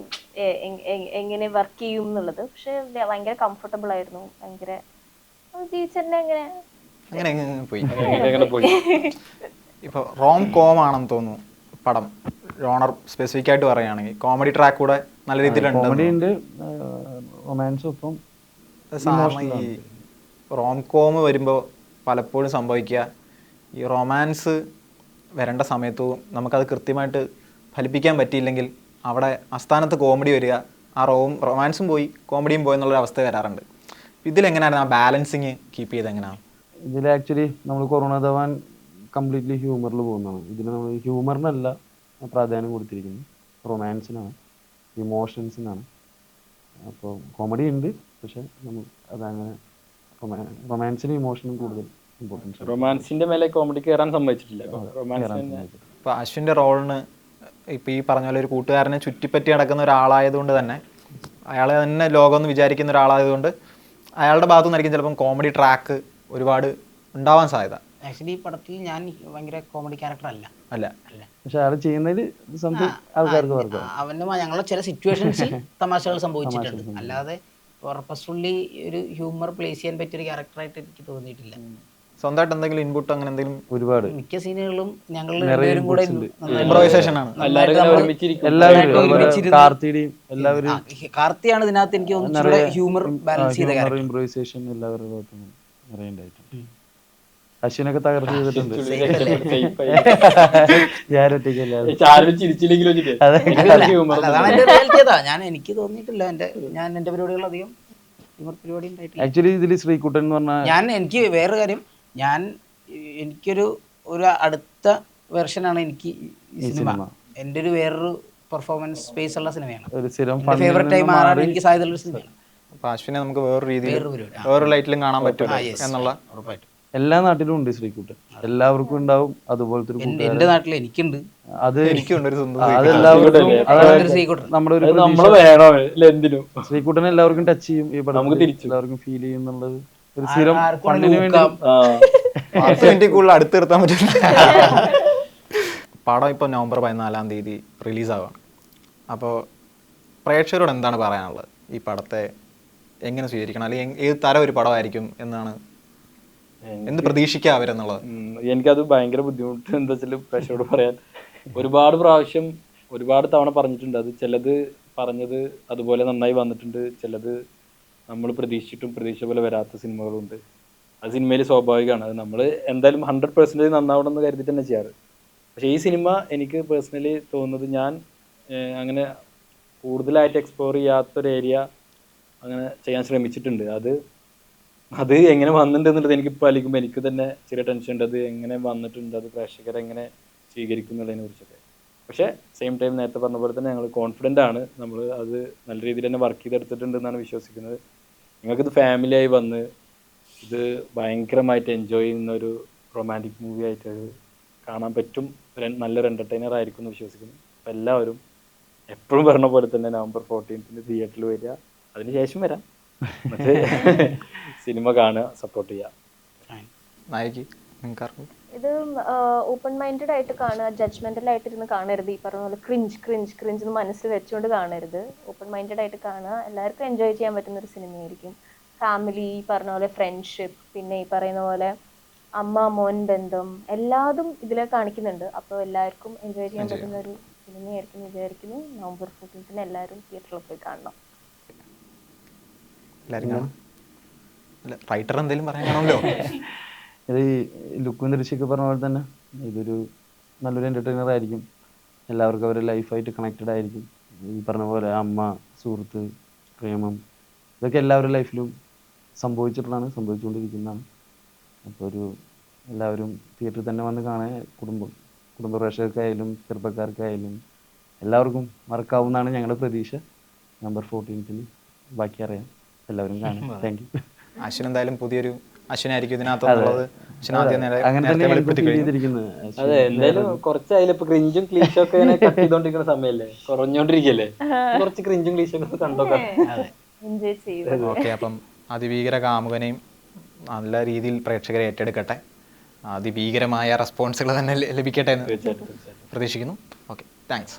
എങ്ങനെ വർക്ക് ചെയ്യും എന്നുള്ളത്. പക്ഷെ ഭയങ്കര കംഫർട്ടബിൾ ആയിരുന്നു. ഭയങ്കര ടീച്ചറിനെ അങ്ങനെ പോയി. ഇപ്പൊ റോം കോം ആണെന്ന് തോന്നുന്നു പടം. ജോണർ സ്പെസിഫിക് ആയിട്ട് പറയുകയാണെങ്കിൽ കോമഡി ട്രാക്ക് കൂടെ നല്ല രീതിയിലുണ്ട്. റൊമാൻസും ഒപ്പം ഈ റോം കോം വരുമ്പോൾ പലപ്പോഴും സംഭവിക്കുക ഈ റൊമാൻസ് വരേണ്ട സമയത്തും നമുക്കത് കൃത്യമായിട്ട് ഫലിപ്പിക്കാൻ പറ്റിയില്ലെങ്കിൽ അവിടെ അസ്ഥാനത്ത് കോമഡി വരിക, ആ റൊമാൻസും പോയി കോമഡിയും പോയി എന്നുള്ളൊരു അവസ്ഥ വരാറുണ്ട്. ഇതിലെങ്ങനെയാണ് ആ ബാലൻസിങ് കീപ്പ് ചെയ്ത് എങ്ങനെയാണ്? ഇതിൽ ആക്ച്വലി നമ്മൾ കൊറോണ ധവാൻ കംപ്ലീറ്റ്ലി ഹ്യൂമറിൽ പോകുന്നതാണ്. ഇതിൽ നമ്മൾ ഹ്യൂമറിനല്ല പ്രാധാന്യം കൊടുത്തിരിക്കുന്നത്, റൊമാൻസിനാണ്, ഇമോഷൻസിനാണ്. അപ്പോൾ കോമഡി ഉണ്ട്, പക്ഷെ നമ്മൾ അതങ്ങനെ റൊമാൻസിനും ഇമോഷനും കൂടുതൽ ഇമ്പോർട്ടൻസ്. റൊമാൻസിന്റെ മേലെ കോമഡി കയറാൻ സമ്മതിച്ചിട്ടില്ല. ഇപ്പൊ അശ്വിന്റെ റോളിന് ഇപ്പൊ ഈ പറഞ്ഞ പോലെ ഒരു കൂട്ടുകാരനെ ചുറ്റിപ്പറ്റി നടക്കുന്ന ഒരാളായതുകൊണ്ട് തന്നെ അയാളെ തന്നെ ലോകം എന്ന് വിചാരിക്കുന്ന ഒരാളായതുകൊണ്ട് അയാളുടെ ഭാഗത്തു നിന്നായിരിക്കും ചിലപ്പം കോമഡി ട്രാക്ക് ഒരുപാട് ഉണ്ടാവാൻ സാധ്യത. ആക്ച്വലി ഈ പടത്തിൽ ഞാൻ ഭയങ്കര കോമഡി ക്യാരക്ടർ അല്ല. പക്ഷെ അയാൾ ചെയ്യുന്നതിൽ ആൾക്കാർക്ക് അവന്റെ ഞങ്ങളുടെ ചില സിറ്റുവേഷൻസിൽ തമാശകൾ സംഭവിച്ചിട്ടുണ്ട്. അല്ലാതെ പർപ്പസ്ഫുള്ളി ഒരു ഹ്യൂമർ പ്ലേസ് ചെയ്യാൻ പറ്റിയൊരു ക്യാരക്ടറായിട്ട് എനിക്ക് തോന്നിയിട്ടില്ല. സ്വന്തമായിട്ട് എന്തെങ്കിലും ഇൻപുട്ട് അങ്ങനെ എന്തെങ്കിലും? ഒരുപാട് മിക്ക സീനുകളിലും ഞങ്ങൾ രണ്ടുപേരും കൂടെ ഇംപ്രൊവൈസേഷൻ ആണ്. കാർത്തിയാണ് ഇതിനകത്ത് എനിക്ക് തോന്നുന്നു ഹ്യൂമർ ബാലൻസ് ചെയ്ത ക്യാരക്ടർ. ഇംപ്രൊവൈസേഷൻ എല്ലാവരുടെ ഭാഗത്തും നിറയെ ഉണ്ടായിട്ടുണ്ട്. അശ്വിനൊക്കെ തകർത്ത് ചെയ്തിട്ടുണ്ട്. എനിക്ക് തോന്നിയിട്ടില്ല. ഞാൻ എന്റെ പരിപാടികൾ അധികം പരിപാടി ആക്ച്വലി ഇതിൽ ശ്രീകുട്ടൻ എന്ന് പറഞ്ഞാൽ എനിക്ക് വേറൊരു കാര്യം, എനിക്കൊരു അടുത്ത വെർഷനാണ് എനിക്ക് ഈ സിനിമ. എൻ്റെ ഒരു വേറൊരു പെർഫോമൻസ് സ്പേസ് ഉള്ള സിനിമയാണ്. ഫേവറേറ്റ് ആയി മാറാൻ എനിക്ക് സാധ്യതയുള്ള സിനിമയാണ്. അപ്പൊ അശ്വിനെ നമുക്ക് വേറൊരു രീതിയിൽ വേറൊരു ലൈറ്റിലും കാണാൻ പറ്റും എന്നുള്ള ഉറപ്പായിട്ടും. എല്ലാ നാട്ടിലും ഉണ്ട് ശ്രീകുട്ടൻ, എല്ലാവർക്കും ഉണ്ടാവും അതുപോലത്തെ ഒരു. എന്റെ നാട്ടിൽ എനിക്കുണ്ട്, അത് എനിക്കുണ്ട് ഒരു സ്വന്തം. അതെല്ലാവർക്കും നമ്മുടെ എന്തിനും ശ്രീകുട്ടൻ എല്ലാവർക്കും ടച്ച് ചെയ്യും. ഈ പടം എല്ലാവർക്കും ഫീൽ ചെയ്യും എന്നുള്ളത് ഒരു സ്ഥിരം ഫണ്ടിന് വേണ്ടി കൂടുതൽ അടുത്ത് നിർത്താൻ പറ്റില്ല. പടം ഇപ്പോൾ നവംബർ 14-ാം തീയതി റിലീസാവാണ്. അപ്പോൾ പ്രേക്ഷകരോട് എന്താണ് പറയാനുള്ളത്? ഈ പടത്തെ എങ്ങനെ സ്വീകരിക്കണം, അല്ലെങ്കിൽ ഏത് തരം ഒരു പടമായിരിക്കും എന്നാണ്, എന്ത് പ്രതീക്ഷിക്കുക അവരെന്നുള്ളത്? എനിക്കത് ഭയങ്കര ബുദ്ധിമുട്ട് എന്താ വെച്ചാൽ പ്രേക്ഷകരോട് പറയാൻ. ഒരുപാട് പ്രാവശ്യം ഒരുപാട് തവണ പറഞ്ഞിട്ടുണ്ട്. അത് ചിലത് പറഞ്ഞത് അതുപോലെ നന്നായി വന്നിട്ടുണ്ട്, ചിലത് നമ്മൾ പ്രതീക്ഷിച്ചിട്ടും പ്രതീക്ഷ പോലെ വരാത്ത സിനിമകളുണ്ട്. അത് സിനിമയിൽ സ്വാഭാവികമാണ്. അത് നമ്മൾ എന്തായാലും 100% നന്നാവണമെന്ന് കരുതിയിട്ട് തന്നെ ചെയ്യാറ്. പക്ഷേ ഈ സിനിമ എനിക്ക് പേഴ്സണലി തോന്നുന്നത്, ഞാൻ അങ്ങനെ കൂടുതലായിട്ട് എക്സ്പ്ലോർ ചെയ്യാത്തൊരു ഏരിയ അങ്ങനെ ചെയ്യാൻ ശ്രമിച്ചിട്ടുണ്ട്. അത് എങ്ങനെ വന്നിട്ടുണ്ട് എന്നുള്ളത് എനിക്കിപ്പോൾ ആലോചിക്കുമ്പോൾ എനിക്ക് തന്നെ ചെറിയ ടെൻഷൻ ഉണ്ട്. അത് എങ്ങനെ വന്നിട്ടുണ്ട്, അത് പ്രേക്ഷകരെങ്ങനെ സ്വീകരിക്കും എന്നുള്ളതിനെ കുറിച്ചൊക്കെ. പക്ഷേ സെയിം ടൈം നേരത്തെ പറഞ്ഞ പോലെ തന്നെ ഞങ്ങൾ കോൺഫിഡൻ്റ് ആണ്. നമ്മൾ അത് നല്ല രീതിയിൽ തന്നെ വർക്ക് ചെയ്തെടുത്തിട്ടുണ്ട് എന്നാണ് വിശ്വസിക്കുന്നത്. നിങ്ങൾക്കിത് ഫാമിലിയായി വന്ന് ഇത് ഭയങ്കരമായിട്ട് എൻജോയ് ചെയ്യുന്ന ഒരു റൊമാൻറ്റിക് മൂവി ആയിട്ട് കാണാൻ പറ്റും നല്ലൊരു എന്റർടൈനർ ആയിരിക്കും എന്ന് വിശ്വസിക്കുന്നു. അപ്പം എല്ലാവരും എപ്പോഴും പറഞ്ഞ പോലെ തന്നെ November 14 തിയേറ്ററിൽ വരിക, അതിനുശേഷം വരാം, മറ്റേ സിനിമ കാണുക, സപ്പോർട്ട് ചെയ്യുക. നായിക്ക് നിങ്ങൾക്ക് ഇത് ഓപ്പൺ മൈൻഡഡ് ആയിട്ട് കാണുക, ജഡ്ജ്മെന്റൽ ആയിട്ടിരുന്ന് കാണരുത്. ഈ പറഞ്ഞ പോലെ ക്രിഞ്ച് എന്ന് മനസ്സിൽ വെച്ചുകൊണ്ട് കാണരുത്. ഓപ്പൺ മൈൻഡഡ് ആയിട്ട് കാണുക. എല്ലാവർക്കും എൻജോയ് ചെയ്യാൻ പറ്റുന്ന ഒരു സിനിമയായിരിക്കും. ഫാമിലി, ഈ പറഞ്ഞ പോലെ ഫ്രണ്ട്ഷിപ്പ്, പിന്നെ ഈ പറയുന്ന പോലെ അമ്മ മോൻ ബന്ധം, എല്ലാതും ഇതിൽ കാണിക്കുന്നുണ്ട്. അപ്പോൾ എല്ലാവർക്കും എൻജോയ് ചെയ്യാൻ പറ്റുന്ന ഒരു സിനിമയായിരിക്കും വിചാരിക്കുന്നു. November 14 എല്ലാവരും തിയേറ്ററിൽ പോയി കാണണം. എല്ലാവരും കാണാം. റൈറ്റർ എന്തെങ്കിലും പറയാനാണല്ലോ. ഇത് ലുക്കും ദൃശ്യമൊക്കെ പറഞ്ഞ പോലെ തന്നെ ഇതൊരു നല്ലൊരു എൻ്റർടൈനർ ആയിരിക്കും. എല്ലാവർക്കും അവരുടെ ലൈഫായിട്ട് കണക്റ്റഡ് ആയിരിക്കും. ഈ പറഞ്ഞ പോലെ അമ്മ, സുഹൃത്ത്, പ്രേമം, ഇതൊക്കെ എല്ലാവരുടെ ലൈഫിലും സംഭവിച്ചുകൊണ്ടിരിക്കുന്നതാണ്. അപ്പോൾ എല്ലാവരും തിയേറ്ററിൽ തന്നെ വന്ന് കാണാൻ കുടുംബ പ്രേക്ഷകർക്കായാലും ചെറുപ്പക്കാർക്കായാലും എല്ലാവർക്കും മറക്കാവുന്നതാണ് ഞങ്ങളുടെ പ്രതീക്ഷ. November 14 ബാക്കി അറിയാം. എല്ലാവരും കാണാം. Thank you. അശ്വിൻ എന്തായാലും പുതിയൊരു അശ്വിനായിരിക്കും ഇതിനകത്തുള്ളത്. അശ്വിൻ ആദ്യം അങ്ങനെ തന്നെ ചെയ്തിരിക്കുന്നത്. അതെ, എന്തായാലും കുറച്ചായാലും ഇപ്പൊ ക്രിഞ്ചും ക്ലീഷും ഒക്കെ ഇങ്ങനെ കട്ട് ചെയ്തോണ്ടിരിക്കുന്ന സമയമല്ലേ, കുറഞ്ഞോണ്ടിരിക്കല്ലേ, കുറച്ച് ക്രിഞ്ചും ക്ലീഷും ഒക്കെ കണ്ടോക്കാം. എൻജോയ് ചെയ്യും. ഓക്കെ, അപ്പം അതിഭീകര കാമുകനെയും നല്ല രീതിയിൽ പ്രേക്ഷകരെ ഏറ്റെടുക്കട്ടെ, അതിഭീകരമായ റെസ്പോൺസുകൾ തന്നെ ലഭിക്കട്ടെ എന്ന് പ്രതീക്ഷിക്കുന്നു. Okay, thanks.